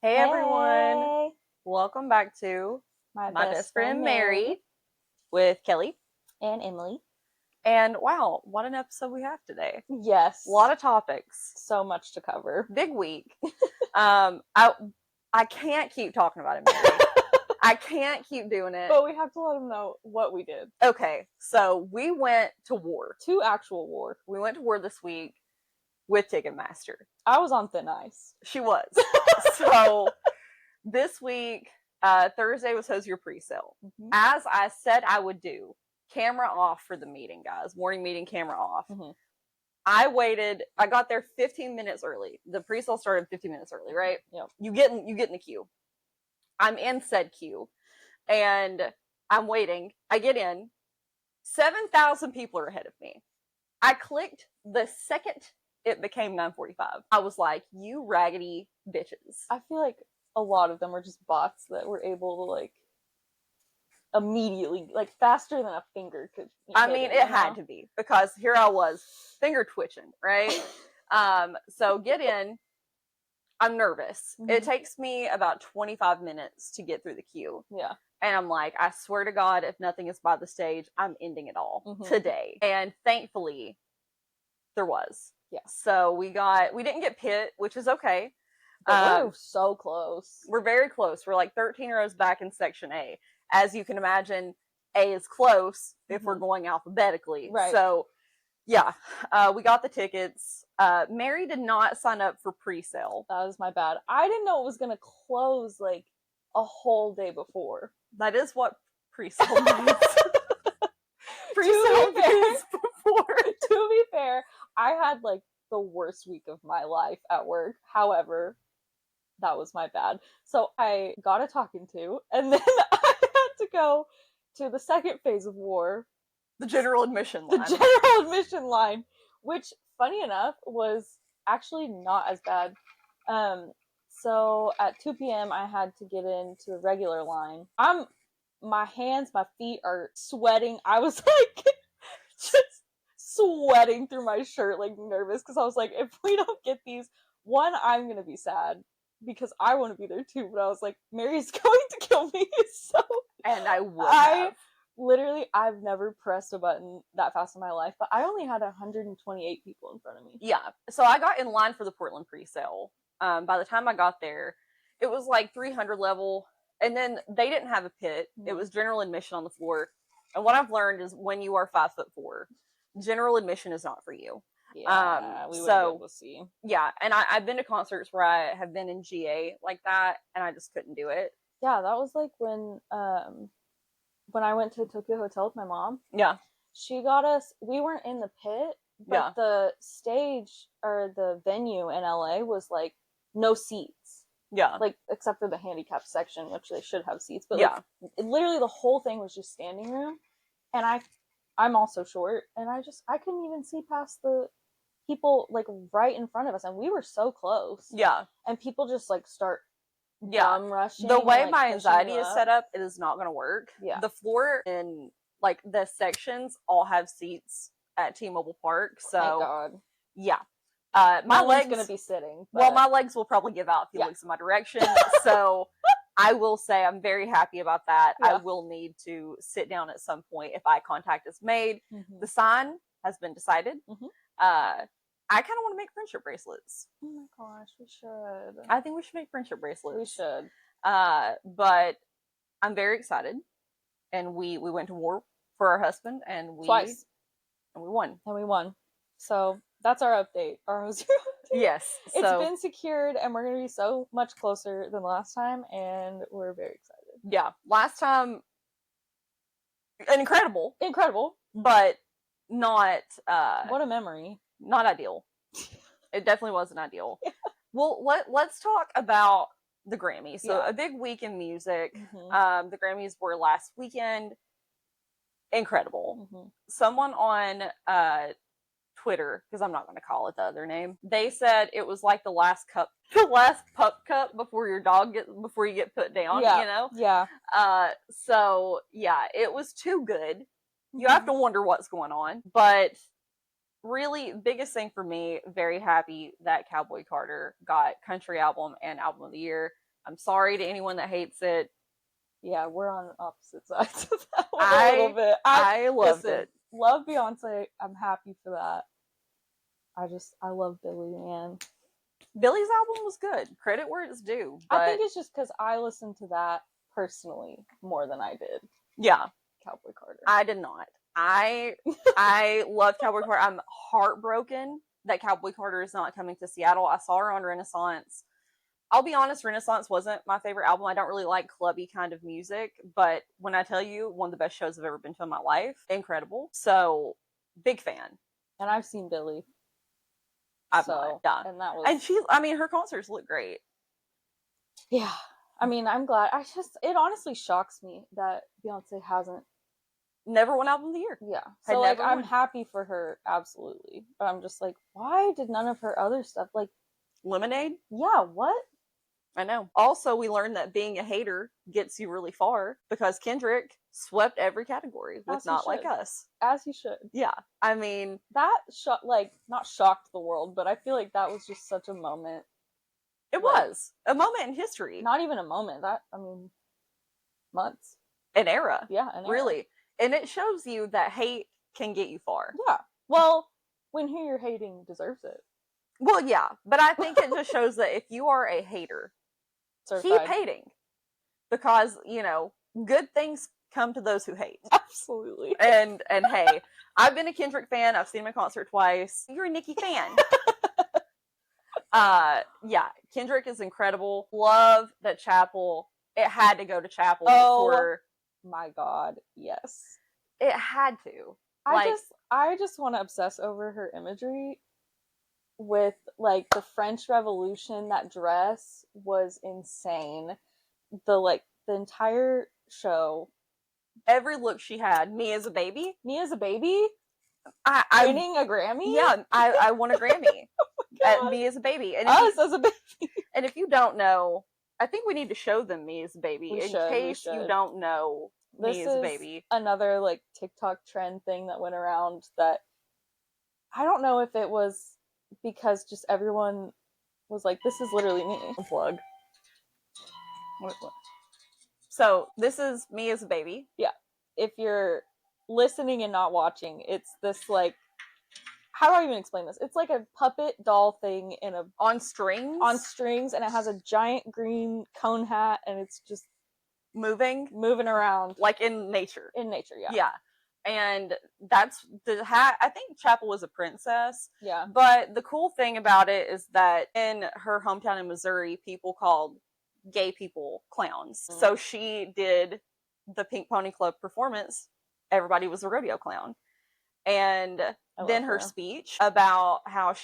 Hey everyone, Hey, welcome back to my My best Best friend Friend Mary Mary with Kelly. and Emily. And wow, what an episode we have today. A lot Yes, of topics. so much to cover. Big week. I can't keep talking about it, Mary. I can't keep doing it. But we have to let them know what we did. Okay, so we went to war. To actual war. We went to war this week with Ticketmaster. I was on thin ice. She was. So this week, Thursday was Hosier pre-sale. Mm-hmm. As I said I would do, camera off for the meeting, guys. Morning meeting, camera off. Mm-hmm. I got there 15 minutes early. The pre-sale started 15 minutes early, right? Yep. You get in the queue. I'm in said queue. And I'm waiting. I get in. 7,000 people are ahead of me. I clicked the second it became 9:45. I was like, you raggedy bitches. I feel like a lot of them were just bots that were able to immediately, faster than a finger could. I mean, it had to be because here I was, finger twitching, right? So get in. I'm nervous. Mm-hmm. It takes me about 25 minutes to get through the queue. Yeah. And I'm like, I swear to God, if nothing is by the stage, I'm ending it all today. And thankfully, there was. Yeah. So we didn't get pit, which is okay. But we're so close. We're very close. We're like 13 rows back in section A. As you can imagine, A is close if we're going alphabetically. Right. So, yeah, we got the tickets. Mary did not sign up for pre-sale. That was my bad. I didn't know it was going to close a whole day before. That is what pre-sale means. Pre-sale means before. To be fair, I had the worst week of my life at work. However, that was my bad. So I got a talking to, and then I had to go to the second phase of war. The general admission line. The general admission line, which, funny enough, was actually not as bad. So at 2 p.m. I had to get into the regular line. My hands, my feet are sweating. I was just sweating through my shirt, nervous, because I was like, if we don't get these, one, I'm gonna be sad because I want to be there too. But I was like, Mary's going to kill me. So, and I would have. Literally, I've never pressed a button that fast in my life, but I only had 128 people in front of me. Yeah, so I got in line for the Portland pre-sale. By the time I got there, it was 300 level, and then they didn't have a pit. It was general admission on the floor. And what I've learned is when you are 5'4", general admission is not for you. Yeah, we wouldn't be able to see. Yeah, and I've been to concerts where I have been in GA like that, and I just couldn't do it. Yeah, that was when I went to Tokyo Hotel with my mom. Yeah. She got us, we weren't in the pit, but the stage or the venue in LA was no seats. Yeah. Except for the handicapped section, which they should have seats. But literally the whole thing was just standing room. And I'm also short, and I couldn't even see past the people right in front of us, and we were so close. Yeah. And people just start rushing. The way my anxiety is set up, it is not going to work. Yeah. The floor in the sections all have seats at T-Mobile Park. So thank God. Yeah. My legs gonna be sitting. But... Well, my legs will probably give out if he looks in my direction. So I will say I'm very happy about that. Yeah. I will need to sit down at some point if eye contact is made. The sign has been decided. I kind of want to make friendship bracelets. Oh my gosh, we should. I think we should make friendship bracelets. We should. But I'm very excited. And we went to war for our husband, and twice. And we won. And we won. So that's our update. Our Hosier update. Yes. It's been secured, and we're going to be so much closer than last time, and we're very excited. Yeah. Last time, incredible. Incredible. But not... what a memory. Not ideal. It definitely wasn't ideal. Well, let's talk about the Grammys. So a big week in music. The Grammys were last weekend. Incredible. Someone on Twitter, because I'm not going to call it the other name, they said it was like the last pup cup before you get put down. Yeah. You know. Yeah. So yeah, it was too good. You have to wonder what's going on, but. Really, biggest thing for me, very happy that Cowboy Carter got Country Album and Album of the Year. I'm sorry to anyone that hates it. Yeah, we're on opposite sides of that one a little bit. I loved listen, it. Love Beyonce. I'm happy for that. I love Billie, man. Billy's album was good. Credit where it's due. But I think it's just because I listened to that personally more than I did yeah, Cowboy Carter. I did not. I love Cowboy Carter. I'm heartbroken that Cowboy Carter is not coming to Seattle. I saw her on Renaissance. I'll be honest, Renaissance wasn't my favorite album. I don't really like clubby kind of music, but when I tell you, one of the best shows I've ever been to in my life, incredible. So, big fan. And I've seen Billie. I've not, yeah. And that was... And her concerts look great. Yeah. I mean, I'm glad. It honestly shocks me that Beyonce hasn't... Never won Album of the Year. Yeah. So, like, I'm happy for her, absolutely. But I'm just like, why did none of her other stuff, like... Lemonade? Yeah, what? I know. Also, we learned that being a hater gets you really far because Kendrick swept every category with Not Like Us. As he should. Yeah. I mean... That, not shocked the world, but I feel like that was just such a moment. It was. A moment in history. Not even a moment. Months. An era. Yeah, an era. Really. And it shows you that hate can get you far. Yeah. Well, when who you're hating deserves it. Well, yeah. But I think it just shows that if you are a hater, keep hating. Because, good things come to those who hate. Absolutely. And hey, I've been a Kendrick fan. I've seen him in concert twice. You're a Nicki fan. Yeah, Kendrick is incredible. Love that Chapel. It had to go to Chapel before. My God, yes. It had to. I just want to obsess over her imagery with, like, the French Revolution. That dress was insane. The entire show. Every look she had. Me as a baby. I winning a Grammy? Yeah, I won a Grammy. At Me as a Baby. And Us as a baby. And if you don't know, I think we need to show them Me as a Baby in case you don't know Me as a Baby. Another, like, TikTok trend thing that went around that I don't know if it was because just everyone was like, this is literally me. Plug. So, this is Me as a Baby. Yeah. If you're listening and not watching, it's this, like, how do I even explain this? It's like a puppet doll thing on strings, and it has a giant green cone hat, and it's just moving around, like in nature. Yeah. Yeah. And that's the hat. I think Chapel was a princess. Yeah. But the cool thing about it is that in her hometown in Missouri, people called gay people clowns. Mm. So she did the Pink Pony Club performance. Everybody was a rodeo clown. And then her speech about how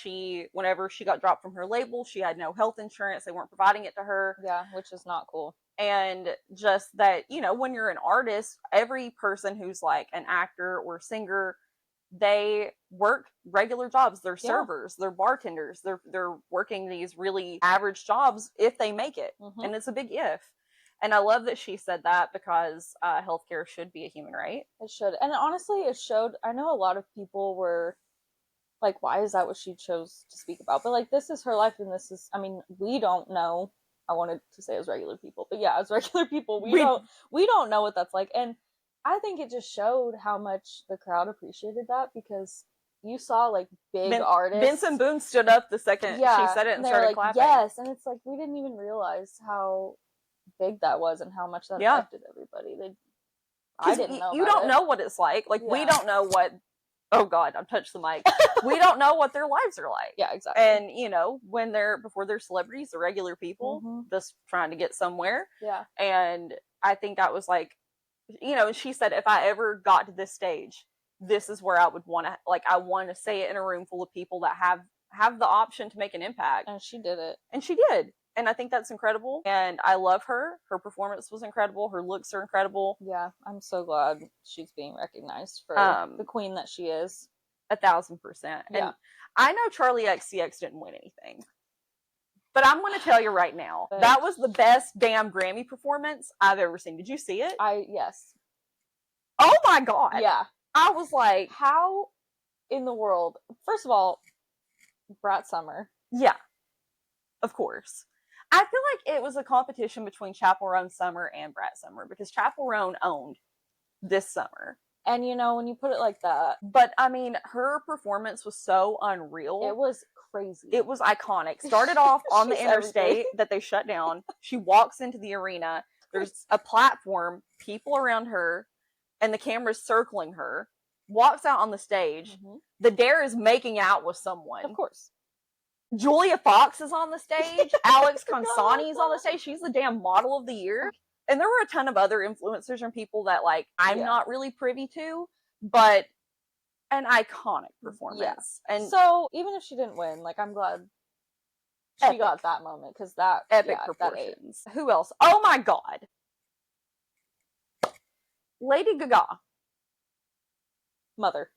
whenever she got dropped from her label, she had no health insurance. They weren't providing it to her. Yeah, which is not cool. And just that, when you're an artist, every person who's like an actor or singer, they work regular jobs. They're servers, they're bartenders, they're working these really average jobs if they make it. Mm-hmm. And it's a big if. And I love that she said that because healthcare should be a human right. It should. And honestly, it showed. I know a lot of people were like, why is that what she chose to speak about? But, like, this is her life, and this is, I mean, we don't know. I wanted to say as regular people, but yeah, as regular people, we don't know what that's like. And I think it just showed how much the crowd appreciated that, because you saw, like, big artists. Benson Boone stood up the second she said it and started clapping. Yes, and it's like, we didn't even realize how big that was and how much that affected everybody. I didn't know. You don't know what it's like. Like, we don't know what. Oh God, I've touched the mic. We don't know what their lives are like. Yeah, exactly. And before they're celebrities, they're regular people just trying to get somewhere. Yeah. And I think that was like, she said, if I ever got to this stage, this is where I would want to, like, I want to say it in a room full of people that have the option to make an impact. And she did it. And she did. And I think that's incredible. And I love her. Her performance was incredible. Her looks are incredible. Yeah, I'm so glad she's being recognized for the queen that she is. 1,000%. Yeah. And I know Charlie XCX didn't win anything. But I'm going to tell you right now, that was the best damn Grammy performance I've ever seen. Did you see it? Yes. Oh my God. Yeah. I was like, how in the world? First of all, Brat Summer. Yeah. Of course. I feel like it was a competition between Chappell Roan Summer and Brat Summer because Chappell Roan owned this summer. And when you put it like that, But I mean, her performance was so unreal. it was crazy. It was iconic. Started off on the She's interstate everything. that they shut down. She walks into the arena. There's a platform, people around her, and the camera's circling her. Walks out on the stage. Mhm. The Dare is making out with someone. Of course. Julia Fox is on the stage. Alex Consani is on the stage. She's the damn model of the year. And there were a ton of other influencers and people that like I'm not really privy to, but an iconic performance. And so even if she didn't win, like I'm glad she Epic. got that moment because that epic that ate. proportions. Who else? Oh my god. Lady Gaga. Mother.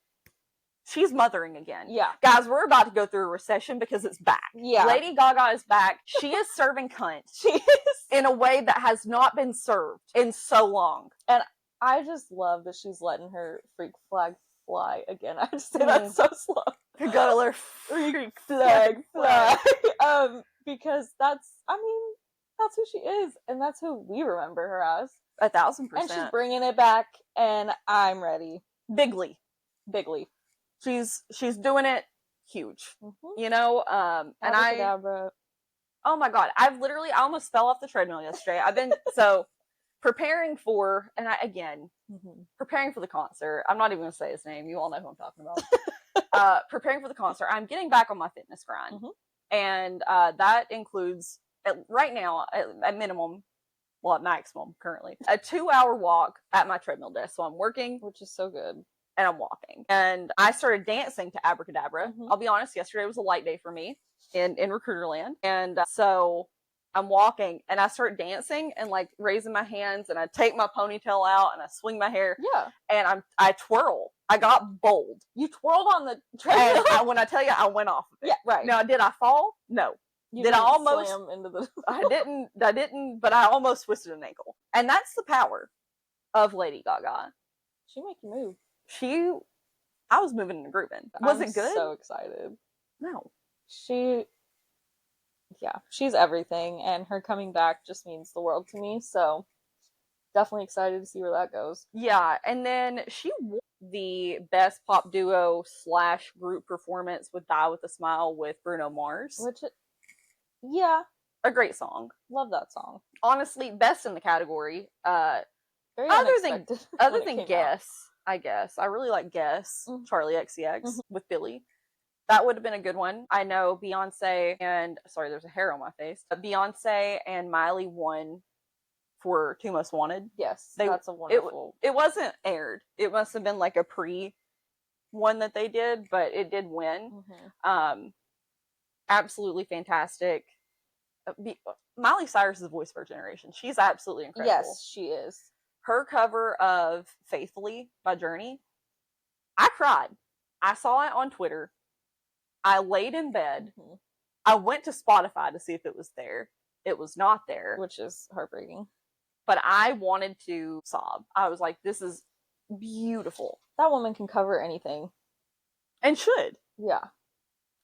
She's mothering again. Yeah. Guys, we're about to go through a recession because it's back. Yeah. Lady Gaga is back. She is serving cunt. She is. In a way that has not been served in so long. And I just love that she's letting her freak flag fly again. I just say that so slow. You gotta let her freak flag fly. Because that's who she is, and that's who we remember her as. 1,000%. And she's bringing it back, and I'm ready. Bigly. She's doing it huge. Mm-hmm. You know, and Abracadabra. Oh my god, I almost fell off the treadmill yesterday. I've been preparing for, preparing for the concert. I'm not even going to say his name. You all know who I'm talking about. Preparing for the concert. I'm getting back on my fitness grind. Mm-hmm. And that includes, right now, at minimum, well, at maximum currently, a 2-hour walk at my treadmill desk. So I'm working. Which is so good. And I'm walking. And I started dancing to Abracadabra. Mm-hmm. I'll be honest, yesterday was a light day for me in Recruiterland. And so I'm walking and I start dancing and like raising my hands and I take my ponytail out and I swing my hair. Yeah. And I twirl. I got bold. You twirled on the treadmill? And when I tell you, I went off of it. Yeah, right. Now, did I fall? No. Did I almost slam into the I didn't, but I almost twisted an ankle. And that's the power of Lady Gaga. She make you move. I was moving and grooving. Was it good? So excited. No. She's everything, and her coming back just means the world to me, so definitely excited to see where that goes. Yeah, and then she won the best pop duo / group performance with Die With a Smile with Bruno Mars. A great song. Love that song. Honestly, best in the category. Very other unexpected than Guess, I guess. I really like Guess, Charlie XCX with Billy. That would have been a good one. I know Beyonce and, sorry, there's a hair on my face. Beyonce and Miley won for Two Most Wanted. Yes, that's a wonderful. It wasn't aired. It must have been like a pre one that they did, but it did win. Mm-hmm. Absolutely fantastic. Miley Cyrus is the voice of our generation. She's absolutely incredible. Yes, she is. Her cover of Faithfully by Journey, I cried. I saw it on Twitter. I laid in bed. Mm-hmm. I went to Spotify to see if it was there. It was not there. Which is heartbreaking. But I wanted to sob. I was like, this is beautiful. That woman can cover anything. And should. Yeah.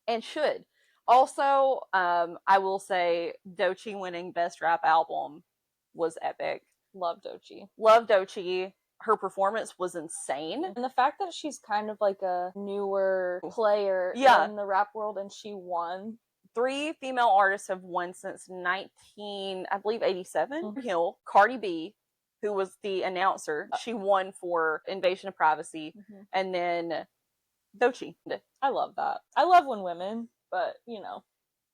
And should. Also, I will say Doechii winning Best Rap Album was epic. Love Doechii. Love Doechii. Her performance was insane. And the fact that she's kind of like a newer player in the rap world and she won. 3 female artists have won since 1987. Mm-hmm. Hill, Cardi B, who was the announcer, she won for Invasion of Privacy. Mm-hmm. And then Doechii. I love that. I love when women, but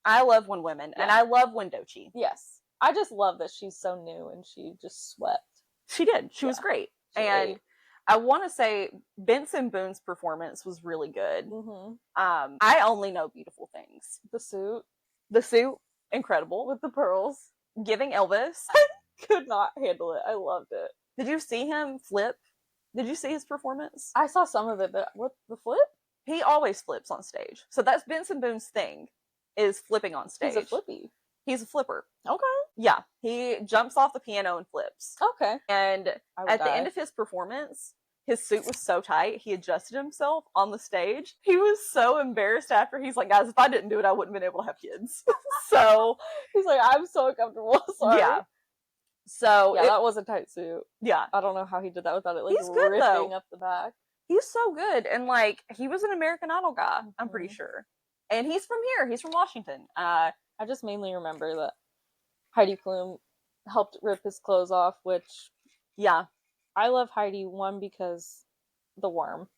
I love when women, and I love when Doechii. Yes. I just love that she's so new and she just swept. She did. She was great. And I want to say Benson Boone's performance was really good. Mm-hmm. I only know beautiful things. The suit, incredible. With the pearls. Giving Elvis. I could not handle it. I loved it. Did you see him flip? Did you see his performance? I saw some of it, but what, the flip? He always flips on stage. So that's Benson Boone's thing, is flipping on stage. He's a flippy. He's a flipper. Okay. Yeah. He jumps off the piano and flips. Okay. And at the end of his performance, his suit was so tight, he adjusted himself on the stage. He was so embarrassed after. He's like, guys, if I didn't do it, I wouldn't have been able to have kids. So He's like, I'm so uncomfortable. Sorry. yeah. So Yeah, that was a tight suit. yeah, I don't know how he did that without it like He's good, ripping though. up the back. he's so good, and like he was an American Idol guy. I'm pretty Mhm. sure, and he's from here. He's from Washington. I just mainly remember that Heidi Klum helped rip his clothes off, which Yeah, I love Heidi, one, because the worm.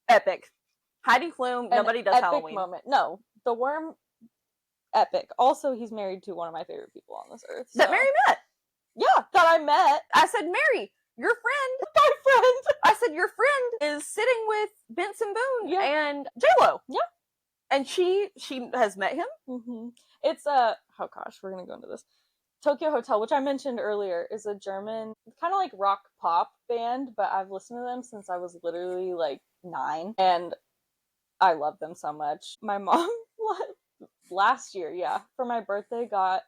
epic. Heidi Klum. An Nobody does epic Halloween. moment. No, the worm, epic. Also, he's married to one of my favorite people on this earth. That so- Mary met. Yeah, that I met. I said, Mary, your friend. My friend. I said, your friend is sitting with Benson Boone Yeah. and J Lo. Yeah. And she has met him. Mm-hmm. It's oh gosh, we're gonna go into this. Tokyo Hotel, which I mentioned earlier, is a German kind of like rock pop band, but I've listened to them since I was literally like 9, and I love them so much. My mom last year, yeah, for my birthday got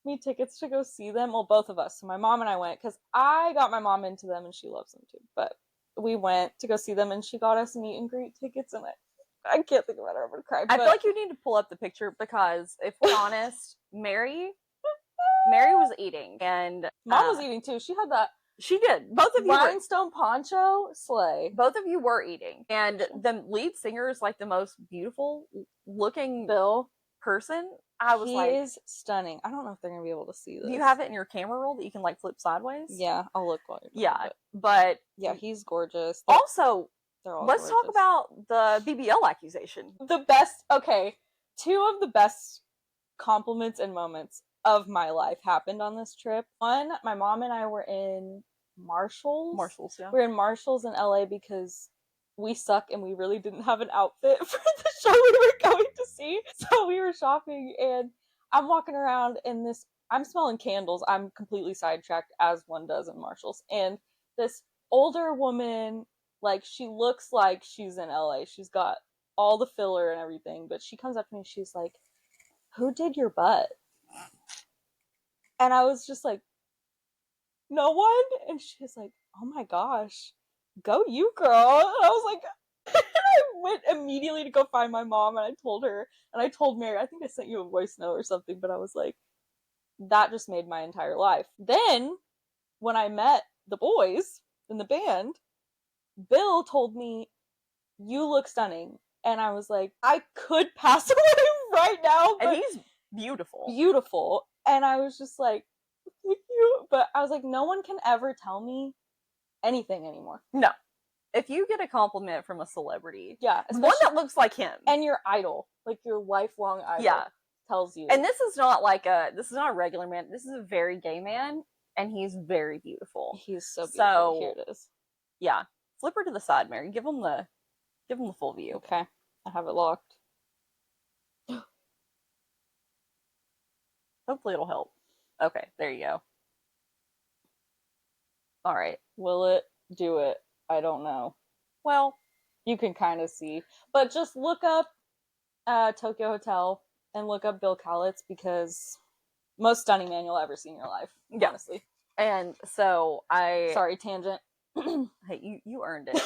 me tickets to go see them. Well, both of us. So my mom and I went because I got my mom into them and she loves them too. But we went to go see them and she got us meet and greet tickets, and I can't think about it. I'm gonna cry. I feel like you need to pull up the picture because if we're honest, Mary was eating and Mom was eating too. She had that She did. Both of you were, rhinestone poncho slay. both of you were eating. And the lead singer is like the most beautiful looking Bill, person. I was he like, is stunning. I don't know if they're gonna be able to see this. do you have it in your camera roll that you can like flip sideways? Yeah, I'll look while you're talking, Yeah. but But yeah, he's gorgeous. also, They're all let's talk gorgeous. about the BBL accusation. the best. Okay, 2 of the best compliments and moments of my life happened on this trip. One, my mom and I were in Marshalls. Yeah. We were in Marshalls in LA because we suck and we really didn't have an outfit for the show we were going to see. So we were shopping and I'm walking around and I'm smelling candles. I'm completely sidetracked, as one does in Marshalls. And this older woman, like, she looks like she's in LA. She's got all the filler and everything, but she comes up to me and she's like, "Who did your butt?" And I was just like, "No one." And she's like, "Oh my gosh, go you, girl." And I was like, I went immediately to go find my mom and I told her, and I told Mary, I think I sent you a voice note or something, but I was like, that just made my entire life. Then, when I met the boys in the band, Bill told me, "You look stunning." And I was like, I could pass away right now, but And he's beautiful. beautiful. And I was just like, thank you. But I was like, no one can ever tell me anything anymore. No. If you get a compliment from a celebrity, Yeah. one that looks like him. And your idol, like your lifelong idol, Yeah. tells you. And this is not a regular man. This is a very gay man, and he's very beautiful. he's so beautiful. So- Here it is. Yeah. Flip her to the side, Mary. Give him the full view. Okay. I have it locked. Hopefully it'll help. Okay, there you go. All right. Will it do it? I don't know. Well, You can kind of see. But just look up Tokyo Hotel and look up Bill Kaulitz, because most stunning man you'll ever see in your life. Yeah. Honestly. and so Sorry, tangent. hey, you earned it.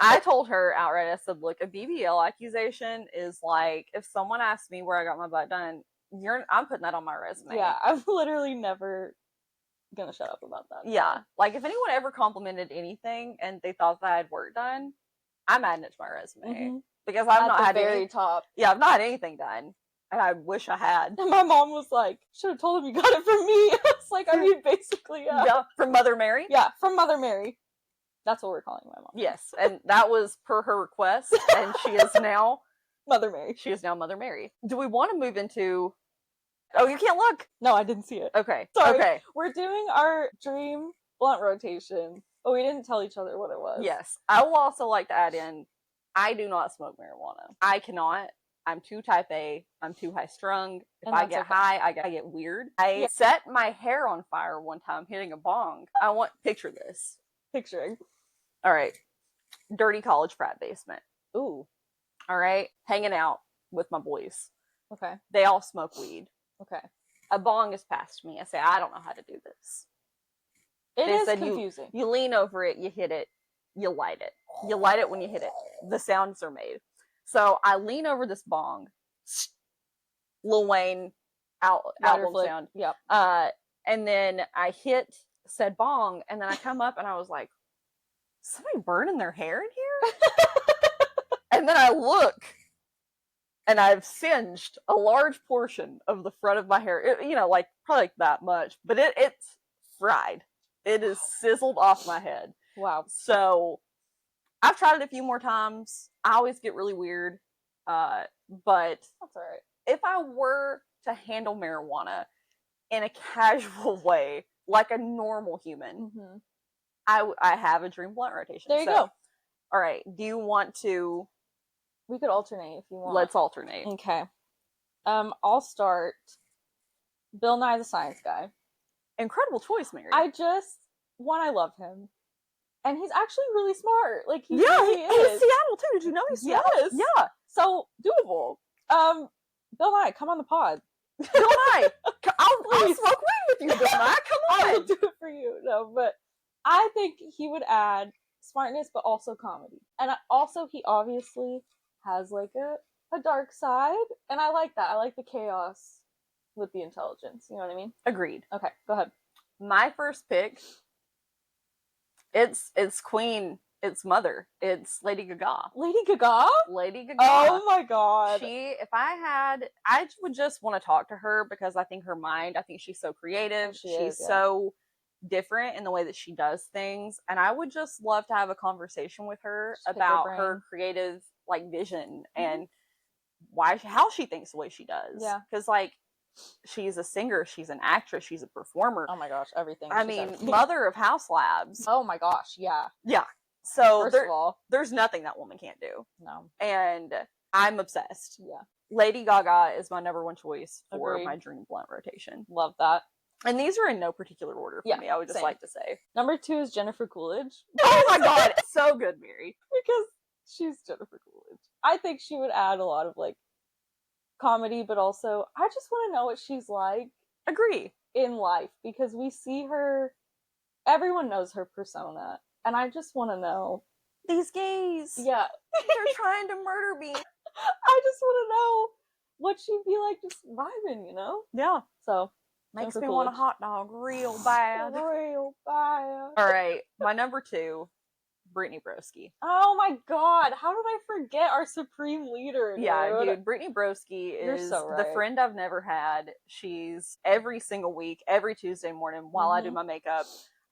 I told her outright, I said, look, a BBL accusation is like if someone asks me where I got my butt done, I'm putting that on my resume. Yeah, I'm literally never gonna shut up about that. Yeah. Like if anyone ever complimented anything and they thought that I had work done, I'm adding it to my resume. Mhm. Because I've At not the had very top. Yeah, I've not had anything done. And I wish I had. And my mom was like, should have told him you got it from me. It's like, I mean, basically, yeah. Yeah, from Mother Mary. Yeah, from Mother Mary. That's what we're calling my mom. Yes, and that was per her request, and she is now Mother Mary. Mother Mary. Do we want to move into? Oh, you can't look. No, I didn't see it. Okay. Sorry. Okay. We're doing our dream blunt rotation, but we didn't tell each other what it was. Yes, I will also like to add in. I do not smoke marijuana. I cannot. I'm too type A. I'm too high strung. If And I that's get okay. high, I get weird. I Yeah. set my hair on fire one time hitting a bong. Picture this. Picturing. All right. Dirty college frat basement. Ooh. All right. Hanging out with my boys. Okay. They all smoke weed. Okay. A bong is passed me. I say, I don't know how to do this. It They is said confusing. You lean over it, you hit it, you light it. You light it when you hit it. The sounds are made. So I lean over this bong, Lil Wayne album flick. sound. Yep. And then I hit said bong, and then I come up and I was like, somebody burning their hair in here? And then I look, and I've singed a large portion of the front of my hair. Like probably like that much, but it's fried. It is sizzled off my head. Wow. So I've tried it a few more times. I always get really weird. But That's all right. if I were to handle marijuana in a casual way, like a normal human, Mm-hmm. I have a dream blunt rotation. There you go. All right. Do you want to? We could alternate if you want. Let's alternate. Okay. I'll start. Bill Nye the Science Guy. Incredible choice, Mary. I love him. And he's actually really smart. Like, he yeah, really he's is. Seattle too. Did you know he's Seattle? Yes. Yeah. So, doable. Bill Nye, come on the pod. Bill Nye, I'll smoke weed with you, Bill Nye. Come on. I will do it for you. No, but I think he would add smartness, but also comedy. And he obviously has like a dark side. And I like that. I like the chaos with the intelligence. You know what I mean? Agreed. Okay, go ahead. My first pick, it's Queen, it's Mother, it's Lady Gaga. Lady Gaga? Lady Gaga. Oh my god. I would just want to talk to her because I think her mind, I think she's so creative. She's so different in the way that she does things. And I would just love to have a conversation with her about her creative like vision and how she thinks the way she does. Yeah. Because like, she's a singer, she's an actress, she's a performer. Oh my gosh, everything. I mean, mother of House Labs. Oh my gosh, yeah. Yeah. So First of all, there's nothing that woman can't do. No. And I'm obsessed. Yeah. Lady Gaga is my number one choice for Agreed. my dream blunt rotation. Love that. And these are in no particular order for me, I would just like to say. Number 2 is Jennifer Coolidge. Oh my god, so good, Mary. Because she's Jennifer Coolidge. I think she would add a lot of like comedy, but also I just want to know what she's like. Agree. In life, because we see her, everyone knows her persona, and I just want to know. These gays. Yeah. They're trying to murder me. I just want to know what she'd be like just vibing, you know? Yeah. So, makes me want a hot dog real bad. Real bad. All right, my number 2, Brittany Broski. Oh my god, how did I forget our supreme leader, dude? Yeah, dude, Brittany Broski is the friend I've never had. She's every single week, every Tuesday morning while I do my makeup,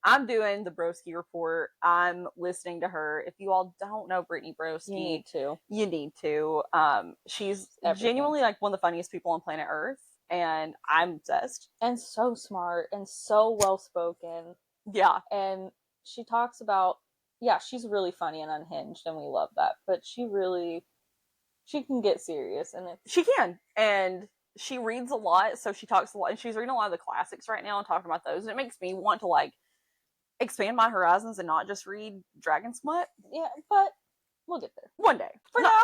I'm doing the Broski report. I'm listening to her. If you all don't know Brittany Broski, you need to. She's genuinely like one of the funniest people on planet Earth, and I'm obsessed. And so smart and so well spoken. Yeah. And she talks about, she's really funny and unhinged, and we love that. But she can get serious, and she can. And she reads a lot, so she talks a lot, and she's reading a lot of the classics right now and talking about those. And it makes me want to like expand my horizons and not just read Dragon Smut. Yeah, but we'll get there one day. For now,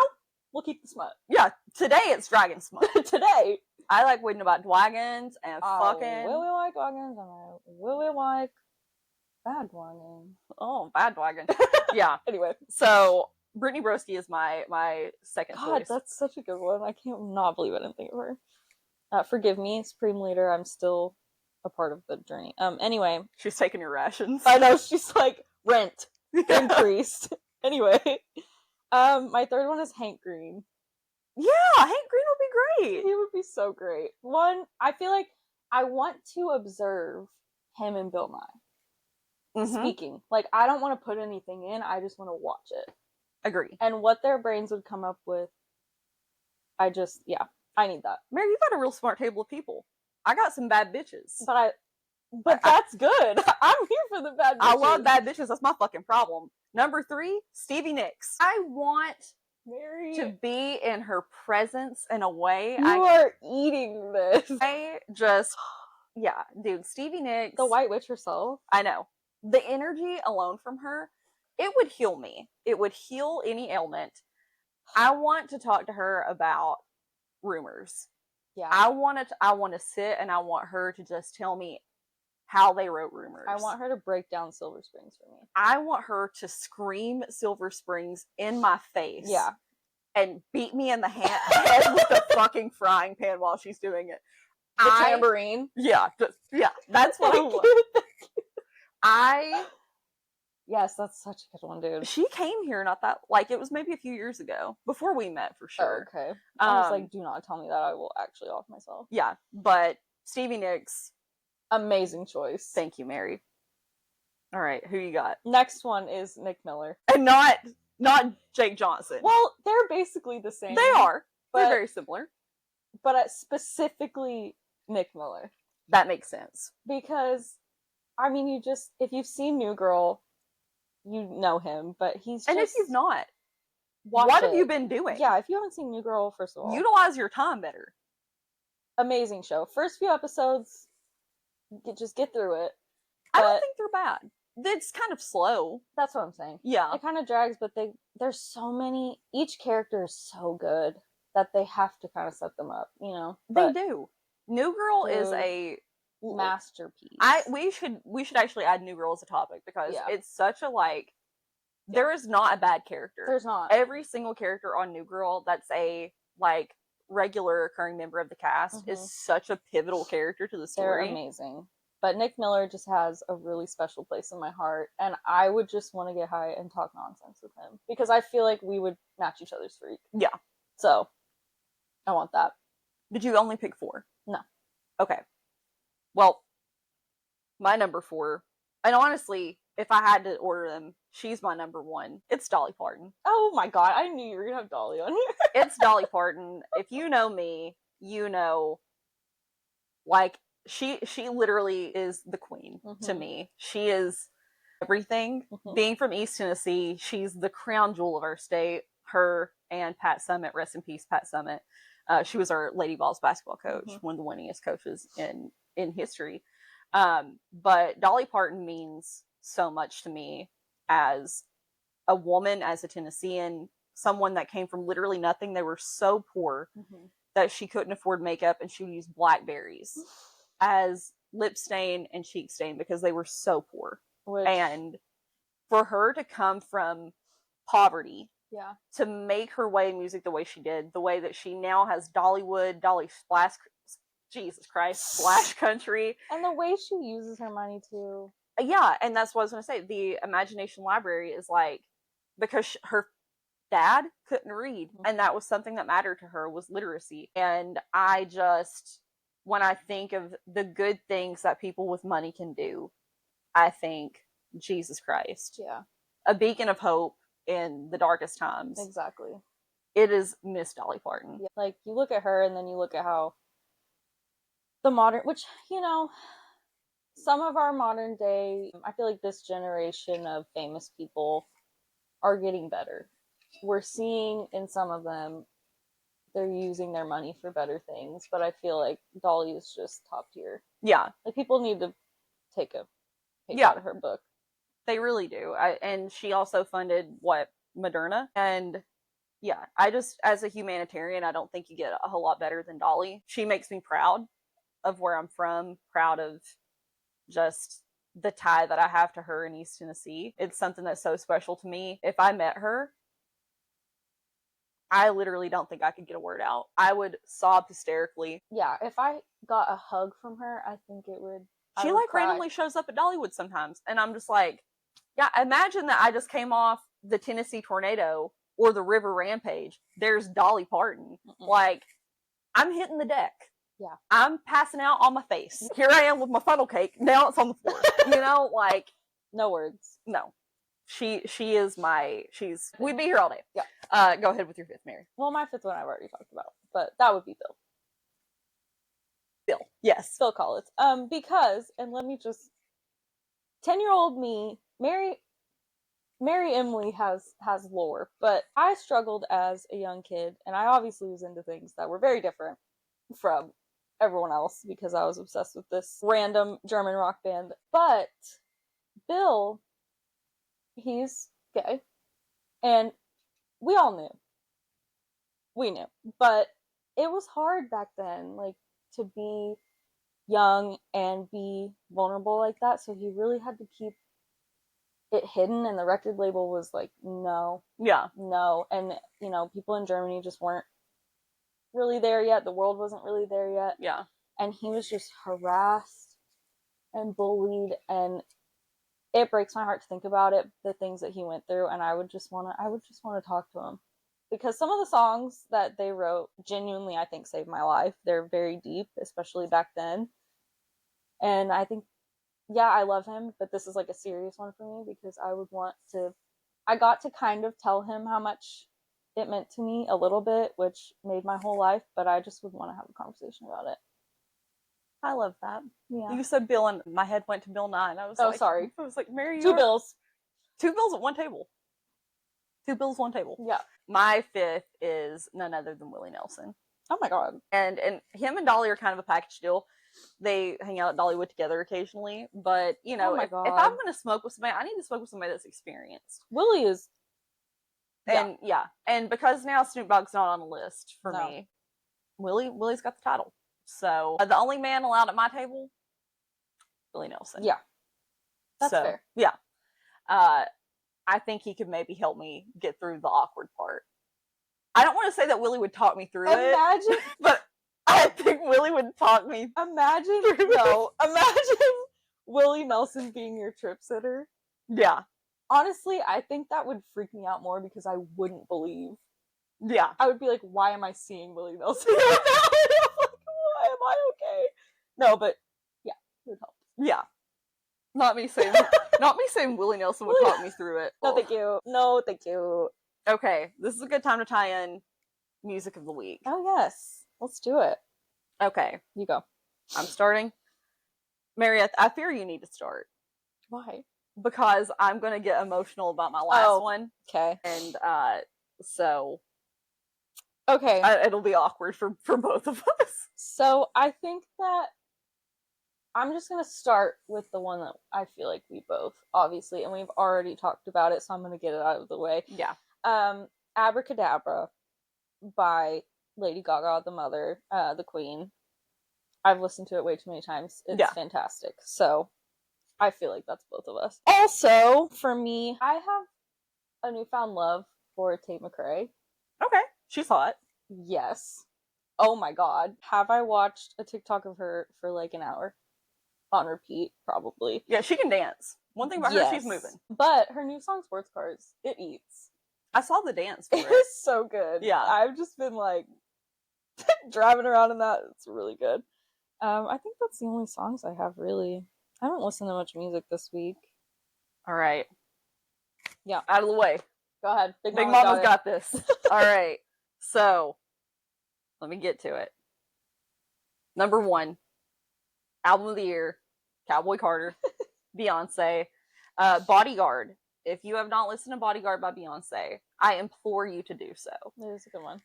we'll keep the smut. Yeah, today it's Dragon Smut. Today, I like reading about dragons and fucking. Will we like dragons? Will we like bad wagon? Oh, bad wagon. Yeah. Anyway, so Brittany Broski is my second choice. God, that's such a good one. I can't not believe I didn't think of her. Forgive me, Supreme Leader. I'm still a part of the journey. Anyway, she's taking your rations. I know, she's like rent increased. Anyway, my third one is Hank Green. Yeah, Hank Green would be great. He would be so great. One, I feel like I want to observe him and Bill Nye speaking. Like, I don't want to put anything in. I just want to watch it. Agree. And what their brains would come up with. I need that. Mary, you got a real smart table of people. I got some bad bitches. But that's good. I'm here for the bad bitches. I love bad bitches. That's my fucking problem. Number 3, Stevie Nicks. I want Mary to be in her presence in a way. You are eating this. I just, dude, Stevie Nicks. The White Witch herself. I know. The energy alone from her, it would heal me. It would heal any ailment. I want to talk to her about rumors. Yeah. I want to sit and I want her to just tell me how they wrote Rumors. I want her to break down Silver Springs for me. I want her to scream Silver Springs in my face. Yeah. And beat me in the head with the fucking frying pan while she's doing it. The tambourine. Yeah, that's what I want. Yes, that's such a good one, dude. She came here not that, like, it was maybe a few years ago, before we met for sure. Oh, okay. I was like, do not tell me that. I will actually off myself. Yeah, but Stevie Nicks. Amazing choice. Thank you, Mary. All right, who you got? Next one is Nick Miller. And not Jake Johnson. Well, they're basically the same. They are. They're very similar. But specifically Nick Miller. That makes sense. Because, I mean, if you've seen New Girl, you know him, but he's And if you've not, what have you been doing? Yeah, if you haven't seen New Girl, first of all, utilize your time better. Amazing show. First few episodes, just get through it. I don't think they're bad. It's kind of slow. That's what I'm saying. Yeah. It kind of drags, but there's so many, each character is so good that they have to kind of set them up, you know? They do. New Girl is a masterpiece. We should actually add New Girl as a topic because it's such a there is not a bad character. There's not. Every single character on New Girl that's a regular occurring member of the cast is such a pivotal character to the story. They're amazing. But Nick Miller just has a really special place in my heart, and I would just want to get high and talk nonsense with him because I feel like we would match each other's freak. Yeah. So, I want that. Did you only pick 4? No. Okay. Well, my number 4, and honestly, if I had to order them, she's my number 1. It's Dolly Parton. Oh my god, I knew you were gonna have Dolly on here. It's Dolly Parton. If you know me, you know, she literally is the queen to me. She is everything. Being from East Tennessee, she's the crown jewel of our state. Her and Pat Summitt, rest in peace, Pat Summitt. She was our Lady Vols basketball coach, one of the winningest coaches in history. But Dolly Parton means so much to me as a woman, as a Tennessean, someone that came from literally nothing. They were so poor that she couldn't afford makeup, and she would use blackberries as lip stain and cheek stain because they were so poor. And for her to come from poverty to make her way in music the way she did, the way that she now has Dollywood, Splash Country. And the way she uses her money too. Yeah, and that's what I was going to say. The Imagination Library is because her dad couldn't read, and that was something that mattered to her, was literacy. And when I think of the good things that people with money can do, I think Jesus Christ. Yeah. A beacon of hope in the darkest times. Exactly. It is Miss Dolly Parton. Yeah. You look at her and then you look at how the modern, which, some of our modern day, I feel like this generation of famous people are getting better. We're seeing in some of them, they're using their money for better things, but I feel like Dolly is just top tier. Yeah. People need to take a page out of her book. They really do. And she also funded Moderna. And yeah, as a humanitarian, I don't think you get a whole lot better than Dolly. She makes me proud of where I'm from, proud of just the tie that I have to her in East Tennessee. It's something that's so special to me. If I met her, I literally don't think I could get a word out. I would sob hysterically. Yeah, if I got a hug from her, I think it would. She randomly shows up at Dollywood sometimes, and I'm just imagine that I just came off the Tennessee Tornado or the River Rampage. There's Dolly Parton. I'm hitting the deck. Yeah. I'm passing out on my face. Here I am with my funnel cake. Now it's on the floor. No words. No. She is we'd be here all day. Yeah. Go ahead with your 5th, Mary. Well, my 5th one I've already talked about, but that would be Bill. Bill. Yes. Phil Collins. Because, and let me just, 10-year-old me, Mary Emily has lore, but I struggled as a young kid, and I obviously was into things that were very different from everyone else because I was obsessed with this random German rock band. But Bill, he's gay, and we all knew. We knew. But it was hard back then, to be young and be vulnerable like that. So he really had to keep it hidden, and the record label was like, no, Yeah. no. And, you know, people in Germany just weren't really there yet. The world wasn't really there yet. Yeah. And he was just harassed and bullied, and it breaks my heart to think about it, the things that he went through, and I would just want to talk to him, because some of the songs that they wrote genuinely, I think, saved my life. They're very deep, especially back then. And I think, yeah, I love him, but this is like a serious one for me, because I got to kind of tell him how much it meant to me a little bit, which made my whole life, but I just would want to have a conversation about it. I love that. Yeah. You said Bill, and my head went to Bill Nye. And I was Oh, like, sorry. I was like, Mary, Two bills. 2 bills at one table. 2 bills, 1 table. Yeah. My 5th is none other than Willie Nelson. Oh my god. And him and Dolly are kind of a package deal. They hang out at Dollywood together occasionally, but you know, if I'm gonna smoke with somebody, I need to smoke with somebody that's experienced. Willie is, and and because now Snoop Dogg's not on the list for me, Willie's got the title. So the only man allowed at my table, Willie Nelson. Yeah, that's fair. Yeah, I think he could maybe help me get through the awkward part. I don't want to say that Willie would talk me through it, but I think Willie would talk me. Imagine Willie Nelson being your trip sitter. Yeah. Honestly, I think that would freak me out more, because I wouldn't believe. Yeah. I would be like, why am I seeing Willie Nelson? Why am I okay? No, but yeah, it would help. Yeah. Not me saying Willie Nelson would talk me through it. No, thank you. No, thank you. Okay, this is a good time to tie in music of the week. Oh yes, let's do it. Okay, you go. I'm starting. Mary, I fear you need to start. Why? Because I'm going to get emotional about my last one. Okay. And so okay, it'll be awkward for both of us. So I think that I'm just going to start with the one that I feel like we both, obviously, and we've already talked about it, so I'm going to get it out of the way. Yeah. Abracadabra by Lady Gaga, the mother, the queen. I've listened to it way too many times. It's fantastic. So I feel like that's both of us. Also, for me, I have a newfound love for Tate McRae. Okay. She's hot. Yes. Oh my god. Have I watched a TikTok of her for like an hour? On repeat, probably. Yeah, she can dance. One thing about her, she's moving. But her new song, Sports Cars, it eats. I saw the dance for it. It is so good. Yeah. I've just been like driving around in that. It's really good. I think that's the only songs I have, really. I haven't listened to much music this week. All right. Yeah. Out of the way. Go ahead. Big Mama's got this. All right. So, let me get to it. Number 1. Album of the year. Cowboy Carter. Beyonce. Bodyguard. If you have not listened to Bodyguard by Beyonce, I implore you to do so. It is a good one.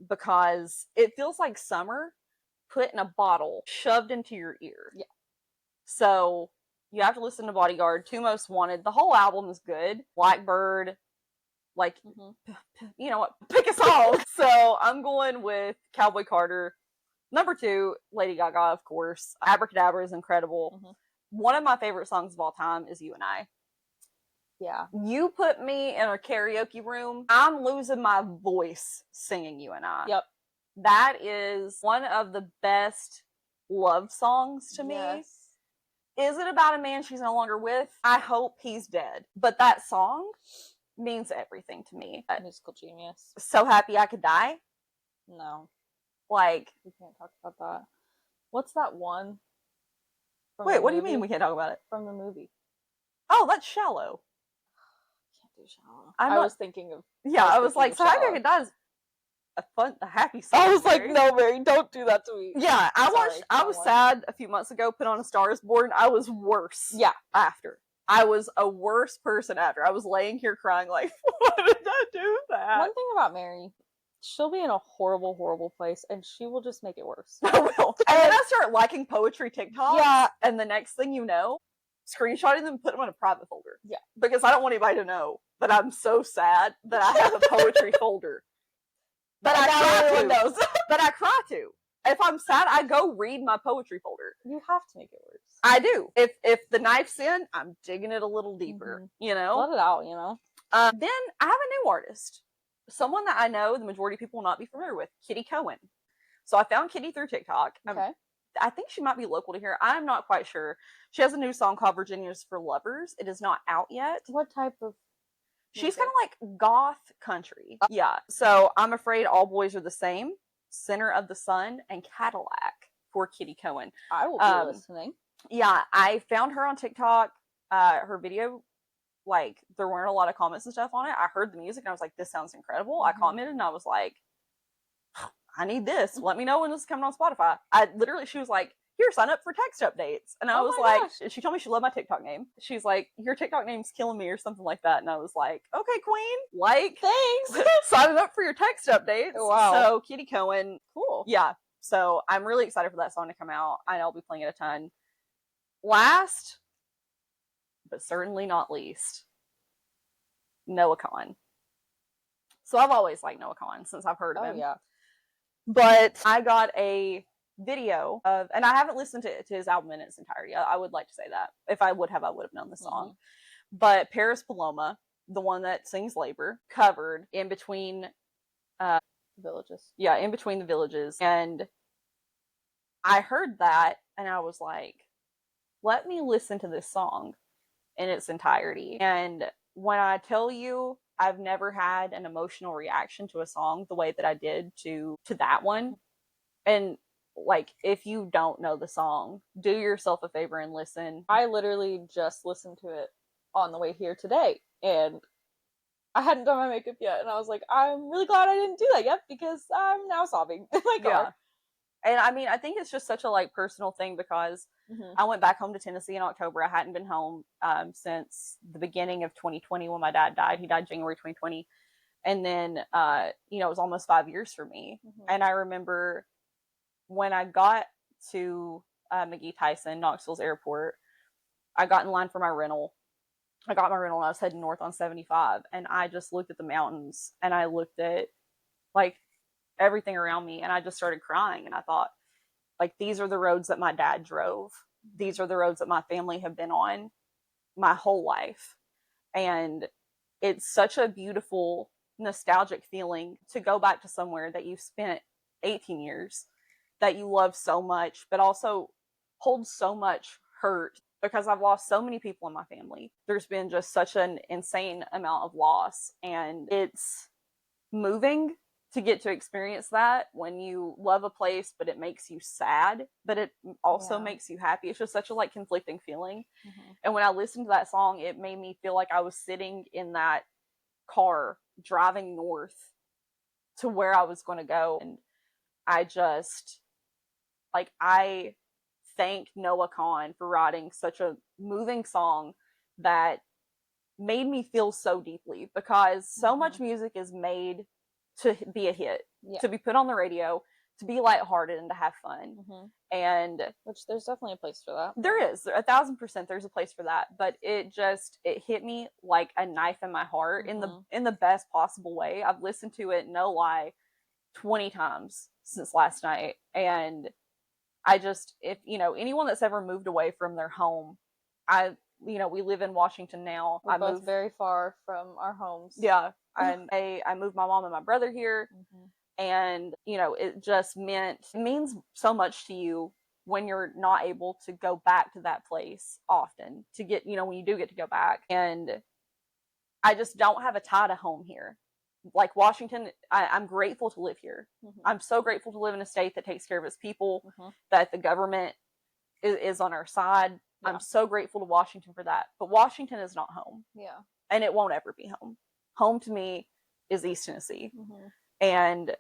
Because it feels like summer put in a bottle, shoved into your ear. Yeah. So you have to listen to Bodyguard, Two Most Wanted. The whole album is good. Blackbird, like, you know what? Pick a song. So I'm going with Cowboy Carter. Number 2, Lady Gaga, of course. Abracadabra is incredible. One of my favorite songs of all time is You and I. Yeah. You put me in a karaoke room, I'm losing my voice singing You and I. Yep. That is one of the best love songs to me. Is it about a man she's no longer with? I hope he's dead. But that song means everything to me. Musical genius. So Happy I Could Die? No. Like, we can't talk about that. What's that one? Wait, what do you mean we can't talk about it? From the movie. Oh, that's Shallow. Can't do Shallow. I was thinking of... Yeah, I was like, So Happy I Could Die is a happy song. I was like, no, Mary, don't do that to me. Yeah, I was sad a few months ago, put on A Star Is Born. I was worse. Yeah. After. I was a worse person after. I was laying here crying like, why did I do that? One thing about Mary, she'll be in a horrible, horrible place, and she will just make it worse. I will. And then I start liking poetry TikToks. Yeah. And the next thing you know, screenshotting them and put them in a private folder. Yeah. Because I don't want anybody to know that I'm so sad that I have a poetry folder. But I cry to. But I cry to. If I'm sad, I go read my poetry folder. You have to make it worse. I do. If the knife's in, I'm digging it a little deeper. You know. Let it out. You know. Then I have a new artist, someone that I know the majority of people will not be familiar with, Kitty Cohen. So I found Kitty through TikTok. Okay. I think she might be local to here. I'm not quite sure. She has a new song called Virginia's for Lovers. It is not out yet. What type of? She's kind of like goth country. Yeah. So I'm Afraid All Boys Are the Same, Center of the Sun, and Cadillac for Kitty Cohen. I will be listening. Yeah, I found her on TikTok. Her video, like, there weren't a lot of comments and stuff on it. I heard the music and I was like, this sounds incredible. I commented and I was like, I need this. Let me know when this is coming on Spotify. She was like, here, sign up for text updates. And I was like, gosh. She told me she loved my TikTok name. She's like, your TikTok name's killing me or something like that. And I was like, okay, queen. Like, thanks. Signing up for your text updates. Wow. So Kitty Cohen. Cool. Yeah. So I'm really excited for that song to come out. I know I'll be playing it a ton. Last, but certainly not least, Noah Kahan. So I've always liked Noah Kahan since I've heard of him. Yeah. But I got a video of, and I haven't listened to his album in its entirety. I would like to say that. If I would have known the song. But Paris Paloma, the one that sings Labor, covered In Between Villages. Yeah, In Between the Villages. And I heard that and I was like, let me listen to this song in its entirety. And when I tell you, I've never had an emotional reaction to a song the way that I did to that one. And like, if you don't know the song, do yourself a favor and listen. I literally just listened to it on the way here today, and I hadn't done my makeup yet, and I was like, I'm really glad I didn't do that yet because I'm now sobbing in my car. Yeah. And I mean, I think it's just such a like personal thing because I went back home to Tennessee in October. I hadn't been home since the beginning of 2020 when my dad died. He died January 2020. And then, it was almost 5 years for me. And I remember when I got to McGee Tyson, Knoxville's airport, I got in line for my rental. I got my rental and I was heading north on 75. And I just looked at the mountains and I looked at like everything around me and I just started crying. And I thought, like, these are the roads that my dad drove. These are the roads that my family have been on my whole life. And it's such a beautiful, nostalgic feeling to go back to somewhere that you've spent 18 years, that you love so much, but also holds so much hurt because I've lost so many people in my family. There's been just such an insane amount of loss. And it's moving to get to experience that when you love a place, but it makes you sad, but it also makes you happy. It's just such a like conflicting feeling. And when I listened to that song, it made me feel like I was sitting in that car driving north to where I was going to go. And I just, like, I thank Noah Kahan for writing such a moving song that made me feel so deeply because so much music is made to be a hit, to be put on the radio, to be lighthearted and to have fun. And which there's definitely a place for that. There is 1,000%. There's a place for that, but it hit me like a knife in my heart in the best possible way. I've listened to it, no lie, 20 times since last night. And I just, if anyone that's ever moved away from their home, we live in Washington now. We're both very far from our homes. Yeah. And I moved my mom and my brother here. And, it means so much to you when you're not able to go back to that place often to get, when you do get to go back. And I just don't have a tie to home here. Like Washington, I'm grateful to live here. I'm so grateful to live in a state that takes care of its people, that the government is on our side. Yeah. I'm so grateful to Washington for that. But Washington is not home. Yeah. And it won't ever be home. Home to me is East Tennessee. And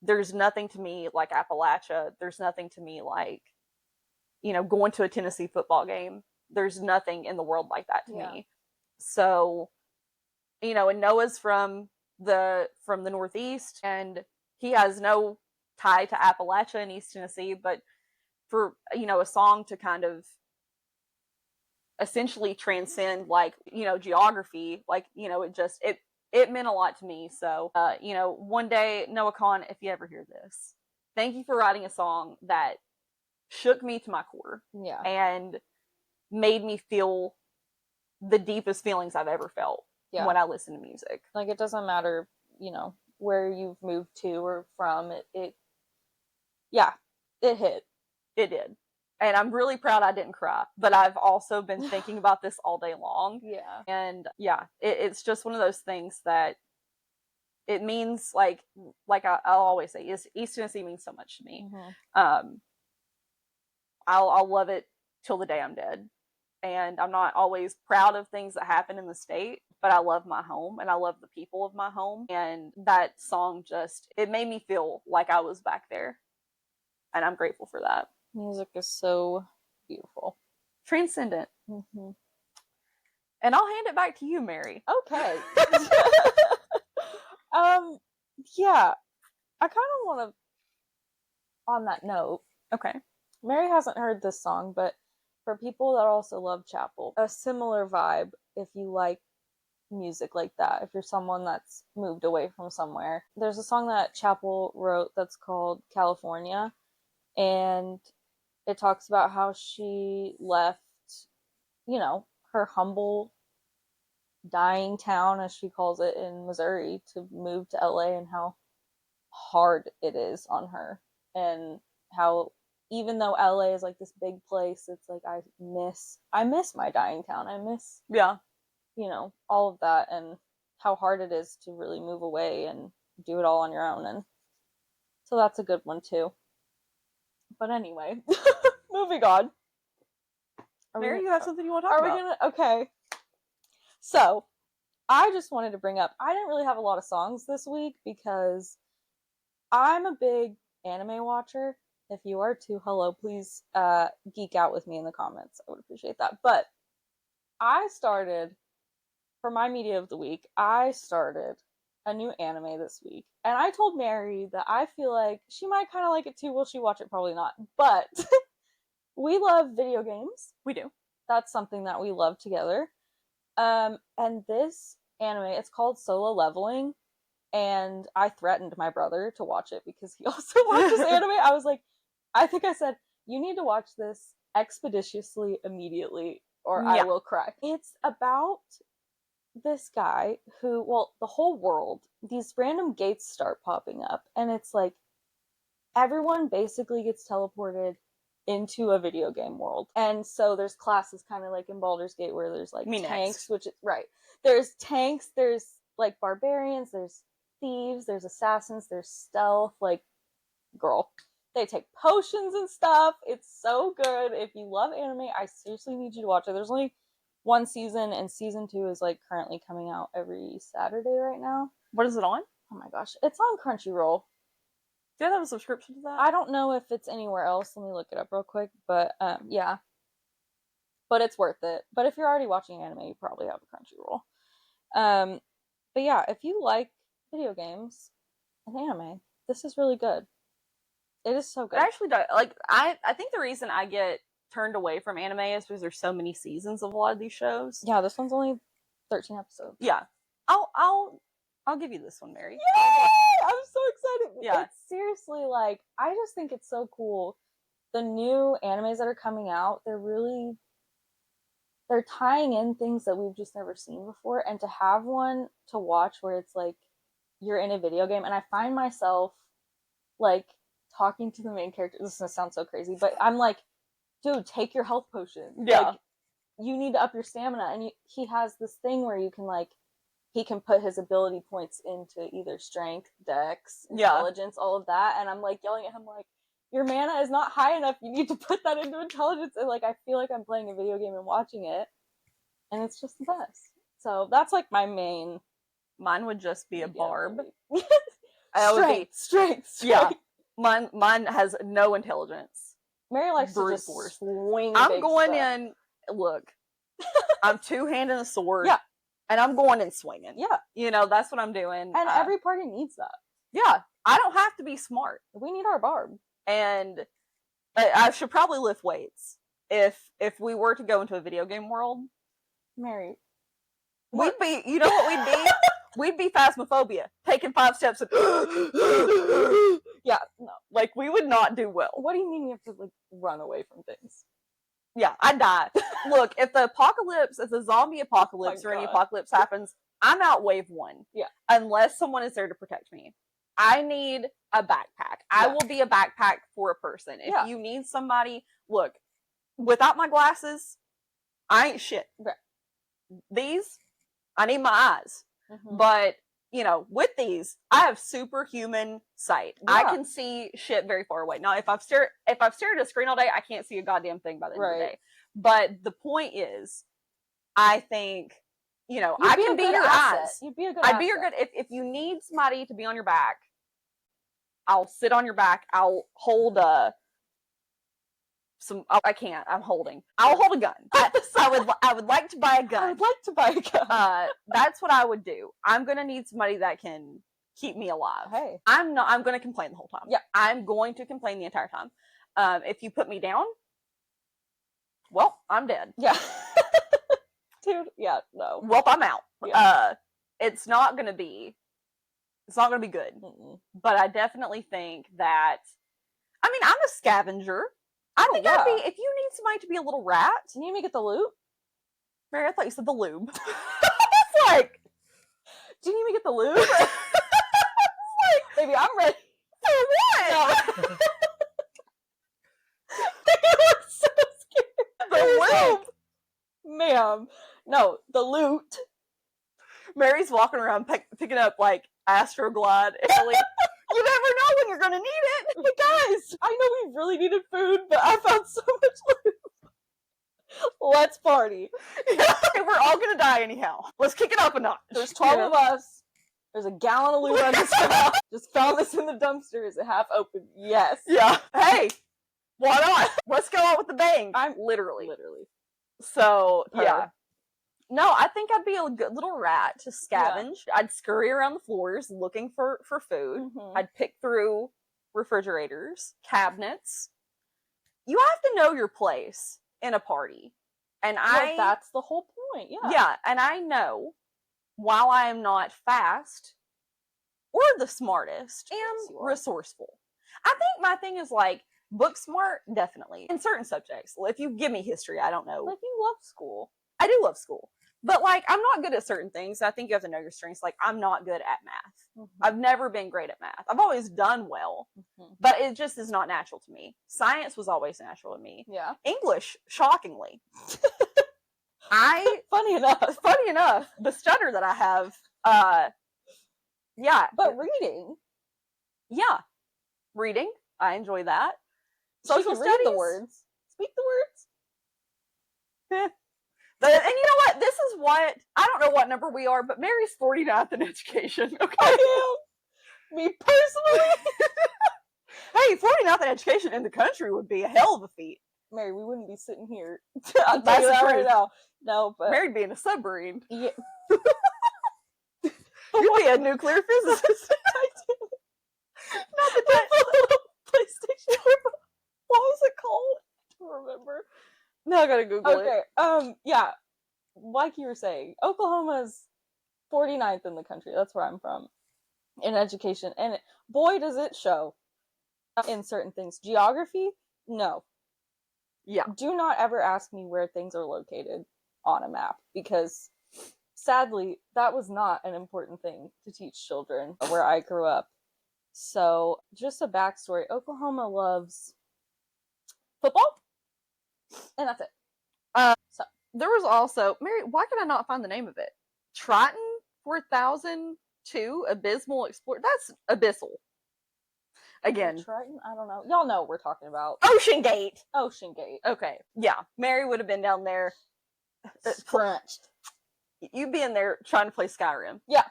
there's nothing to me like Appalachia. There's nothing to me like, going to a Tennessee football game. There's nothing in the world like that to me. So, and Noah's from the Northeast and he has no tie to Appalachia in East Tennessee, but for, a song to kind of essentially transcend like, geography, like, it meant a lot to me. So, one day, Noah Kahan, if you ever hear this, thank you for writing a song that shook me to my core Yeah. and made me feel the deepest feelings I've ever felt Yeah. when I listen to music. Like, it doesn't matter, where you've moved to or from. Yeah, it hit. It did. And I'm really proud I didn't cry. But I've also been thinking about this all day long. Yeah. And yeah, it's just one of those things that it means, like I'll always say, East Tennessee means so much to me. Mm-hmm. I'll love it till the day I'm dead. And I'm not always proud of things that happen in the state, but I love my home and I love the people of my home. And that song it made me feel like I was back there. And I'm grateful for that. Music is so beautiful. Transcendent. Mm-hmm. And I'll hand it back to you, Mary. Okay. Yeah. I kind of want to, on that note, Okay. Mary hasn't heard this song, but for people that also love Chapel, a similar vibe, if you like music like that, if you're someone that's moved away from somewhere, there's a song that Chapel wrote that's called California, and it talks about how she left, her humble, dying town, as she calls it, in Missouri to move to LA, and how hard it is on her, and how even though LA is like this big place, it's like I miss my dying town. I miss all of that, and how hard it is to really move away and do it all on your own. And so that's a good one too. But anyway, moving on. Mary, you have something you want to talk about? Okay. So, I just wanted to bring up, I didn't really have a lot of songs this week because I'm a big anime watcher. If you are too, hello, please geek out with me in the comments. I would appreciate that. But for my media of the week, I started a new anime this week. And I told Mary that I feel like she might kind of like it too. Will she watch it? Probably not. But we love video games. We do. That's something that we love together. And this anime, it's called Solo Leveling. And I threatened my brother to watch it because he also watches anime. I was like, I think I said, you need to watch this expeditiously immediately or I will cry. It's about this guy who, the whole world, these random gates start popping up, and it's like everyone basically gets teleported into a video game world. And so there's classes kind of like in Baldur's Gate where there's like tanks, there's tanks, there's like barbarians, there's thieves, there's assassins, there's stealth. Like, girl, they take potions and stuff. It's so good. If you love anime, I seriously need you to watch it. There's only one season, and season 2 is like currently coming out every Saturday right now. What is it on? Oh my gosh, it's on Crunchyroll. Do you have a subscription to that? I don't know if it's anywhere else. Let me look it up real quick. But yeah, but it's worth it. But if you're already watching anime, you probably have a Crunchyroll. But yeah, if you like video games and anime, this is really good. It is so good. It actually does. Like, I think the reason I get turned away from anime is because there's so many seasons of a lot of these shows. Yeah, this one's only 13 episodes. Yeah. I'll give you this one, Mary. Yay! I'm so excited. Yeah. It's seriously, like, I just think it's so cool. The new animes that are coming out, they're tying in things that we've just never seen before, and to have one to watch where it's like you're in a video game, and I find myself like talking to the main character. This is gonna sound so crazy, but I'm like, dude, take your health potion. Yeah. Like, you need to up your stamina. And he has this thing where you can, like, he can put his ability points into either strength, dex, intelligence, all of that. And I'm, like, yelling at him, like, your mana is not high enough. You need to put that into intelligence. And, like, I feel like I'm playing a video game and watching it. And it's just the best. So that's, like, my main... Mine would just be a barb. Strength. Yeah. Mine has no intelligence. Mary likes to just swing. I'm going in. Look, I'm two-handing a sword. Yeah. And I'm going in swinging. Yeah. That's what I'm doing. And every party needs that. Yeah. I don't have to be smart. We need our barb. And I should probably lift weights if we were to go into a video game world. Mary. We'd be, you know what we'd be? we'd be phasmophobia, taking 5 steps and Yeah, no. like we would not do well. What do you mean you have to like run away from things? Yeah, I'd die. Look, if the zombie apocalypse or any God. apocalypse happens, I'm out wave 1. Yeah. Unless someone is there to protect me. I need a backpack. I Yeah. will be a backpack for a person. If Yeah. you need somebody, look, without my glasses, I ain't shit. Right. These, I need my eyes. Mhm. But, you know, with these, I have superhuman sight. I Yeah. can see shit very far away. Now, if I've stared at a screen all day, I can't see a goddamn thing by the end of the Right. day. But the point is, I think, you know, You'd I be can a be good your asset. eyes. You'd be a good I'd be your asset. good if you need somebody to be on your back, I'll sit on your back. I'll hold I can't. I'm holding. I'll hold a gun. I would like to buy a gun. I would like to buy a gun. That's what I would do. I'm gonna need somebody that can keep me alive. Hey. I'm gonna complain the whole time. Yeah. I'm going to complain the entire time. If you put me down, well, I'm dead. Yeah. Dude, yeah, no. Well, I'm out. Yeah. It's not gonna be good. Mm-mm. But I definitely think that, I mean, I'm a scavenger. I think yeah. if you need somebody to be a little rat. Do you need me to get the loot? Mary, I thought you said the lube. It's like, do you need me to get the lube? Like, baby, I'm ready. For what? No. I was so scared. The lube? Ma'am. No, the loot. Mary's walking around picking up like Astroglide. You never know when you're gonna need it. Hey guys, I know we really needed food, but I found so much loot. Let's party. We're all gonna die anyhow. Let's kick it up a notch. There's 12 of us. There's a gallon of loot on this house. Just found this in the dumpster. Is it half open? Yes. Yeah. Hey, why not? Let's go out with a bang. I'm literally. So, yeah. No, I think I'd be a good little rat to scavenge. Yeah. I'd scurry around the floors looking for food. Mhm. I'd pick through refrigerators, cabinets. You have to know your place in a party. And that's the whole point. Yeah. Yeah, and I know, while I am not fast or the smartest, am resourceful. I think my thing is like, book smart, definitely. In certain subjects. If you give me history, I don't know. Like, you love school. I do love school. But, like, I'm not good at certain things. I think you have to know your strengths. Like, I'm not good at math. Mm-hmm. I've never been great at math. I've always done well. Mm-hmm. But it just is not natural to me. Science was always natural to me. Yeah. English, shockingly. Funny enough, the stutter that I have, yeah. But reading. Yeah. Reading. I enjoy that. Social studies. Read the words. Speak the words. And you know what? This is what, I don't know what number we are, but Mary's 49th in education. Okay. I am. Me personally. Hey, 49th in education in the country would be a hell of a feat. Mary, we wouldn't be sitting here. I'll tell you that right now. No, but Mary'd be in a submarine. Yeah. You'd be a nuclear physicist. Not the PlayStation. What was it called? I don't remember. Now I gotta Google it. Okay. Yeah. Like you were saying, Oklahoma's 49th in the country. That's where I'm from. In education. And boy, does it show in certain things. Geography? No. Yeah. Do not ever ask me where things are located on a map, because sadly, that was not an important thing to teach children where I grew up. So, just a backstory. Oklahoma loves football. And that's it. So there was also, Mary, why could I not find the name of it? Triton 4002 Abysmal Explorer. That's abyssal. Again. Triton? I don't know. Y'all know what we're talking about. Ocean Gate. Ocean Gate. Okay. Yeah. Mary would have been down there. Scrunched. You'd be in there trying to play Skyrim. Yeah.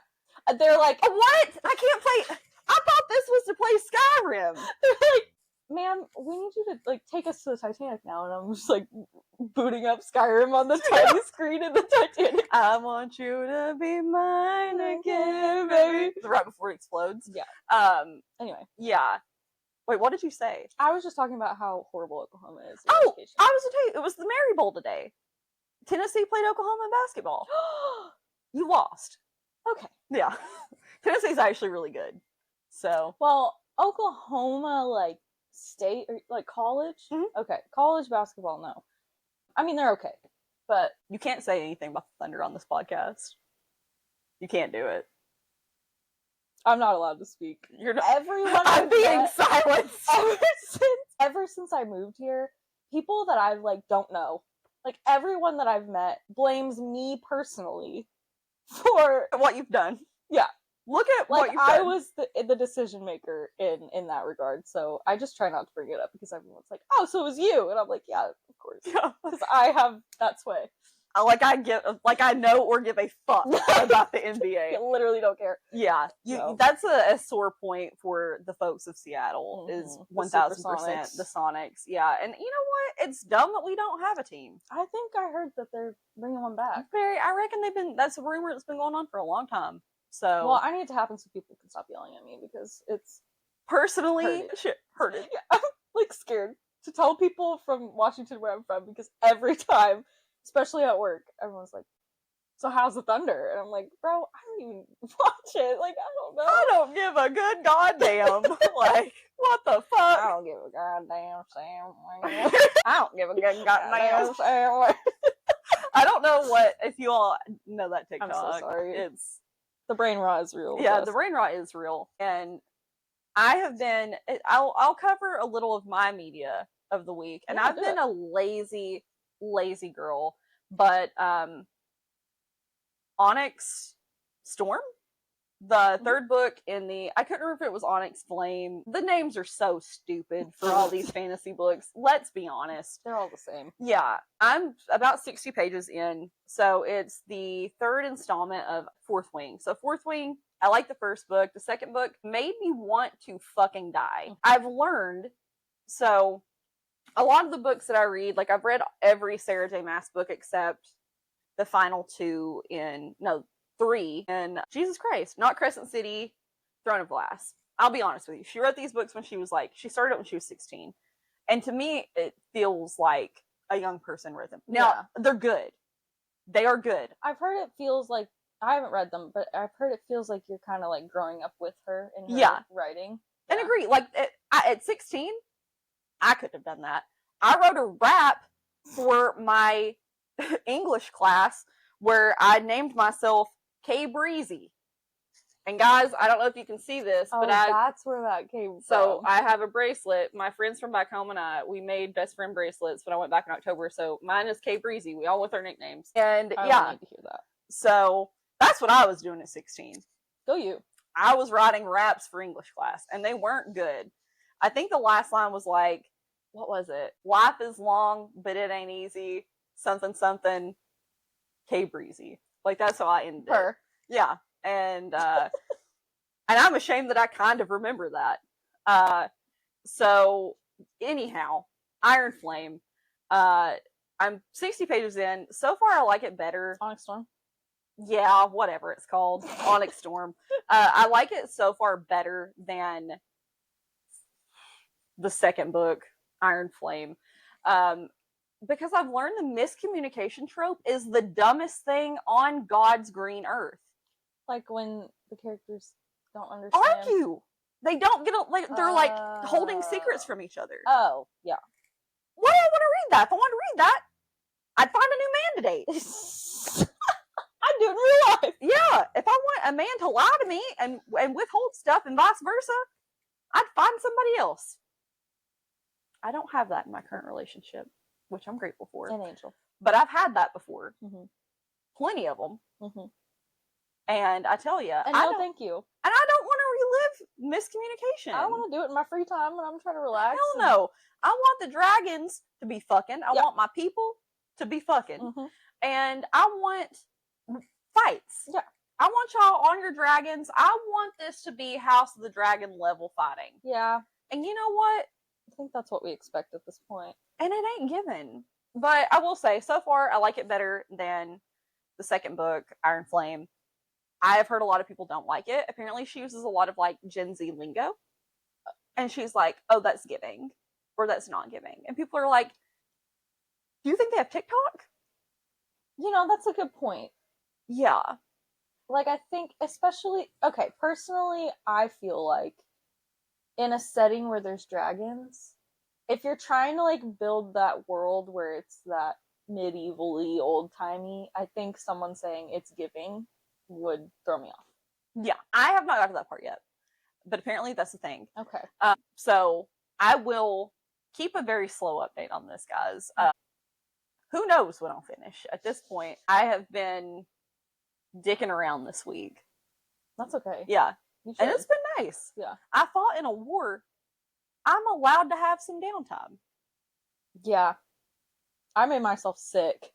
They're like, what? I can't play. I thought this was to play Skyrim. They're like, ma'am, we need you to like take us to the Titanic now. And I'm just like booting up Skyrim on the tiny screen in the Titanic. I want you to be mine again, baby. Right before it explodes. Yeah. Anyway. Yeah. Wait, what did you say? I was just talking about how horrible Oklahoma is. Oh, education. I was going to tell you, it was the Mary Bowl today. Tennessee played Oklahoma in basketball. You lost. Okay. Yeah. Tennessee's actually really good. So, Well, Oklahoma, like, state or like college? Mhm. Okay. College basketball, no. I mean, they're okay. But you can't say anything about the Thunder on this podcast. You can't do it. I'm not allowed to speak. You're not. Everyone I'm I've being met silenced. ever since I moved here, people that I like don't know. Like everyone that I've met blames me personally for What you've done. Yeah. Look at like what you've I done. was the decision maker in that regard. So I just try not to bring it up because everyone's like, "Oh, so it was you," and I'm like, "Yeah, of course," Yeah. because I have that sway. I know or give a fuck about the NBA. I literally don't care. Yeah, No. that's a sore point for the folks of Seattle. Is The 1000% Supersonics. the Sonics. Yeah, and you know what? It's dumb that we don't have a team. I think I heard that they're bringing one back. I reckon that's a rumor that's been going on for a long time. So, Well, I need it to happen so people can stop yelling at me because it's personally, hurted. Yeah, I'm like scared to tell people from Washington where I'm from because every time, especially at work, everyone's like, "So how's the Thunder?" And I'm like, "Bro, I don't even watch it. Like, I don't know. I don't give a good goddamn. Like, what the fuck? I don't give a goddamn Sam. I don't give a good goddamn. Sam. I don't know if you all know that TikTok. I'm so sorry. It's The brain rot is real. yeah, yes. the brain rot is real, and I have been. I'll cover a little of my media of the week, and Yeah, I've do been it. a lazy girl, but Onyx Storm, the third book in the, I couldn't remember if it was Onyx Flame. The names are so stupid for all these fantasy books. Let's be honest. They're all the same. Yeah, I'm about 60 pages in, so it's the third installment of Fourth Wing. So Fourth Wing, I like the first book. The second book made me want to fucking die. I've learned, so a lot of the books that I read, like I've read every Sarah J. Maas book except the final three, and Jesus Christ, not Crescent City, Throne of Glass. I'll be honest with you. She wrote these books when she started it when she was 16. And to me, it feels like a young person wrote them. Now, they're good. They are good. I've heard it feels like, I haven't read them, but I've heard it feels like you're kind of like growing up with her in her writing. And agree. Like, at 16, I couldn't have done that. I wrote a rap for my English class where I named myself K Breezy. And guys, I don't know if you can see this, but that's where that came from. So I have a bracelet. My friends from back home and we made best friend bracelets when I went back in October. So mine is K Breezy. We all with our nicknames. And I yeah, need to hear that. So that's what I was doing at 16. Go you. I was writing raps for English class, and they weren't good. I think the last line was like, what was it? Life is long, but it ain't easy. Something, something. K Breezy. Like, that's how I ended it. Yeah. And I'm ashamed that I kind of remember that. So anyhow, Iron Flame. I'm 60 pages in. So far, I like it better. Onyx Storm. Yeah, whatever it's called. Onyx Storm. I like it so far better than the second book, Iron Flame. Because I've learned the miscommunication trope is the dumbest thing on God's green earth. Like when the characters don't understand. Argue! They don't get they're like holding secrets from each other. Oh, yeah. Why do I want to read that? If I wanted to read that, I'd find a new man to date. I do in real life. Yeah, if I want a man to lie to me and withhold stuff and vice versa, I'd find somebody else. I don't have that in my current relationship, which I'm grateful for. An angel. But I've had that before. Mm-hmm. Plenty of them. Mm-hmm. And I tell you, and no, thank you. And I don't want to relive miscommunication. I don't want to do it in my free time when I'm trying to relax. Hell no. I want the dragons to be fucking. I want my people to be fucking. Mm-hmm. And I want fights. Yeah. I want y'all on your dragons. I want this to be House of the Dragon level fighting. Yeah. And you know what? I think that's what we expect at this point. And it ain't given. But I will say, so far, I like it better than the second book, Iron Flame. I have heard a lot of people don't like it. Apparently, she uses a lot of like Gen Z lingo. And she's like, oh, that's giving. Or that's not giving. And people are like, do you think they have TikTok? You know, that's a good point. Yeah. like, I think, especially, okay, personally, I feel like in a setting where there's dragons, if you're trying to like build that world where it's that medievally old timey, I think someone saying it's giving would throw me off. Yeah, I have not got to that part yet, but apparently that's the thing. Okay. So I will keep a very slow update on this, guys. Who knows when I'll finish? At this point, I have been dicking around this week. That's okay. Yeah, You and should. it's been nice. Yeah. I fought in a war. I'm allowed to have some downtime. Yeah. I made myself sick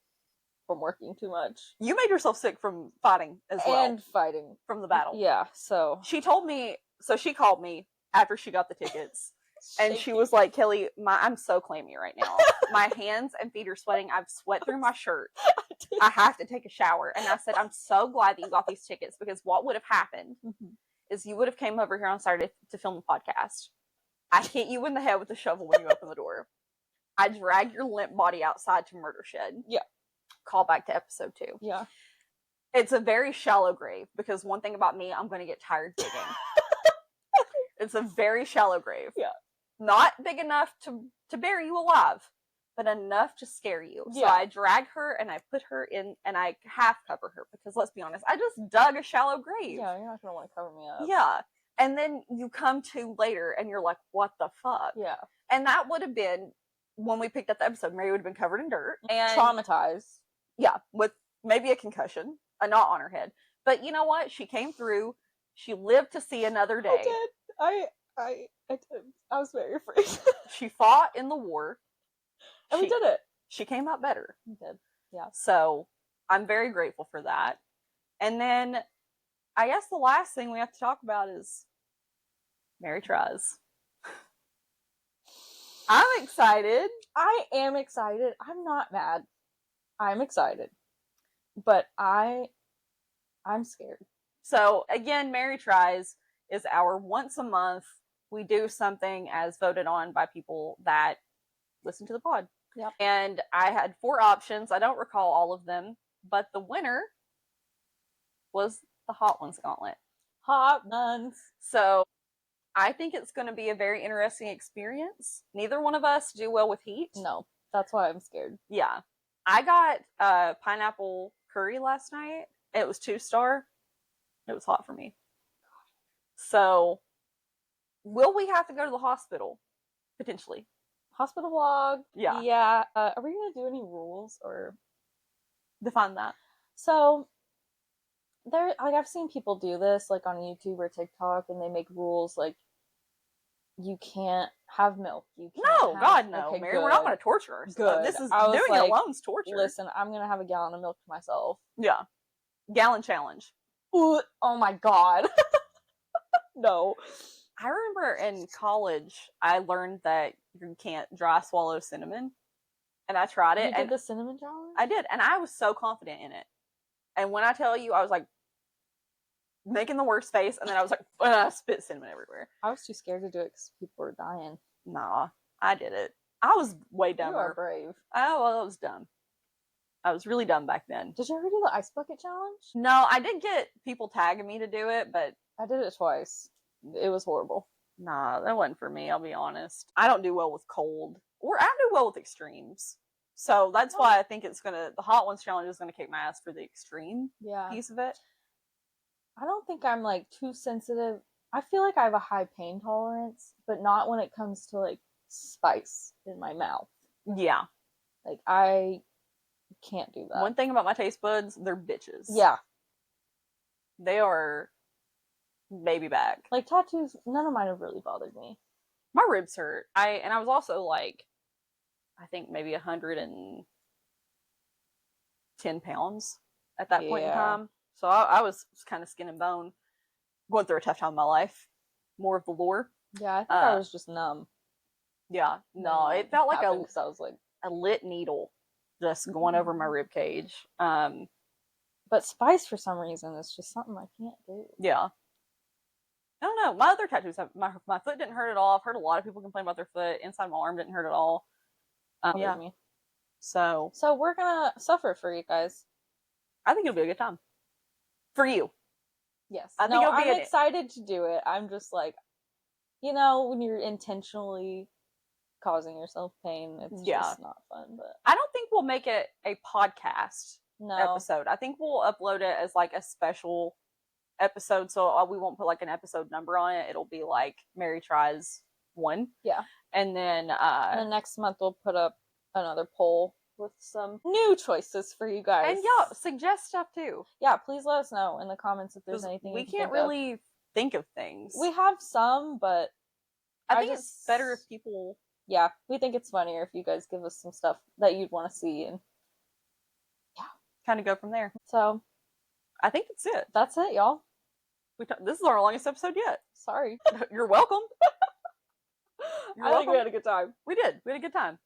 from working too much. You made yourself sick from fighting as well. And fighting. From the battle. Yeah, so. She told me, so she called me after she got the tickets. And she was like, Kelly, I'm so clammy right now. My hands and feet are sweating. I've sweat through my shirt. I have to take a shower. And I said, I'm so glad that you got these tickets, because what would have happened is you would have came over here on Saturday to film the podcast. I hit you in the head with a shovel when you opened the door. I drag your limp body outside to Murder Shed. Yeah. Call back to episode 2. Yeah. It's a very shallow grave, because one thing about me, I'm going to get tired digging. It's a very shallow grave. Yeah. Not big enough to bury you alive, but enough to scare you. Yeah. So I drag her and I put her in, and I half cover her, because let's be honest, I just dug a shallow grave. Yeah, you're not going to want to cover me up. Yeah. And then you come to later and you're like, what the fuck? Yeah. And that would have been when we picked up the episode. Mary would have been covered in dirt and traumatized. Yeah, with maybe a concussion, a knot on her head. But you know what? She came through. She lived to see another day. I did. I did. I was very afraid. She fought in the war. And we did it. She came out better. We did. Yeah. So I'm very grateful for that. And then I guess the last thing we have to talk about is Mary tries. I'm excited. I am excited. I'm not mad. I'm excited. But I'm scared. So again, Mary Tries is our once a month. We do something as voted on by people that listen to the pod. Yep. And I had 4 options. I don't recall all of them, but the winner was the Hot Ones Gauntlet. Hot Ones. So I think it's going to be a very interesting experience. Neither one of us do well with heat. No, that's why I'm scared. Yeah. I got pineapple curry last night. It was 2-star. It was hot for me. So, will we have to go to the hospital? Potentially. Hospital vlog. Yeah. Yeah. Are we going to do any rules or define that? So, there, like, I've seen people do this, like, on YouTube or TikTok, and they make rules, like, you can't have milk. You can't No, God, no. Okay, Mary, good. we're not going to torture ourselves. Good. This is I was doing like, it alone's torture. Listen, I'm going to have a gallon of milk to myself. Yeah. Gallon challenge. Ooh, oh my God. No. I remember in college, I learned that you can't dry swallow cinnamon. And I tried it. You did the cinnamon challenge? I did. And I was so confident in it. And when I tell you, I was like, making the worst face, and then I was like, I spit cinnamon everywhere. I was too scared to do it because people were dying. Nah, I did it. I was way dumber. You are brave. I was dumb. I was really dumb back then. Did you ever do the ice bucket challenge? No, I did get people tagging me to do it, but I did it twice. It was horrible. Nah, that wasn't for me, I'll be honest. I don't do well with cold, or I do well with extremes. So that's why I think the Hot Ones challenge is gonna kick my ass for the extreme piece of it. I don't think I'm like too sensitive. I feel like I have a high pain tolerance, but not when it comes to like spice in my mouth. Yeah. Like I can't do that. One thing about my taste buds, they're bitches. Yeah. They are baby back. Like tattoos, none of mine have really bothered me. My ribs hurt. I was also like, I think maybe 110 pounds at that point in time. So I was kind of skin and bone, going through a tough time in my life. More of the lore. Yeah, I think I was just numb. Yeah, no, it felt like because I was like a lit needle just going over my rib cage. But spice for some reason is just something I can't do. Yeah. I don't know. My other tattoos, my foot didn't hurt at all. I've heard a lot of people complain about their foot. Inside my arm didn't hurt at all. Yeah. Me. So we're gonna suffer for you guys. I think it'll be a good time. For you. Yes. I think No, it'll be I'm an- excited to do it. I'm just like, you know, when you're intentionally causing yourself pain, it's Yeah. just not fun. But I don't think we'll make it a podcast no, episode. I think we'll upload it as like a special episode, so we won't put like an episode number on it. It'll be like Mary Tries 1. yeah. And then And then next month we'll put up another poll with some new choices for you guys. and yeah, suggest stuff too. Yeah, please let us know in the comments if there's 'Cause anything we you can can't think of. really think of things. We have some, but I I think it's just- better if people yeah, we think it's funnier if you guys give us some stuff that you'd want to see. And kind of go from there. so I think that's it. that's it, y'all. This is our longest episode yet. Sorry. You're welcome. You're I think we welcome. had a good time. We did. We had a good time.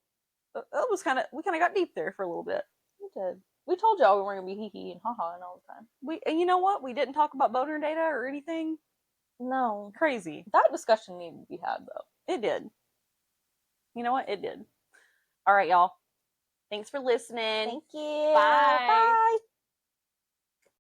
That was we kind of got deep there for a little bit. We did. We told y'all we weren't gonna be hee hee and ha ha and all the time. And you know what? We didn't talk about boner data or anything No, crazy. that discussion needed to be had though. It did. You know what? It did. All right, y'all. Thanks for listening. Thank you. Bye. Bye.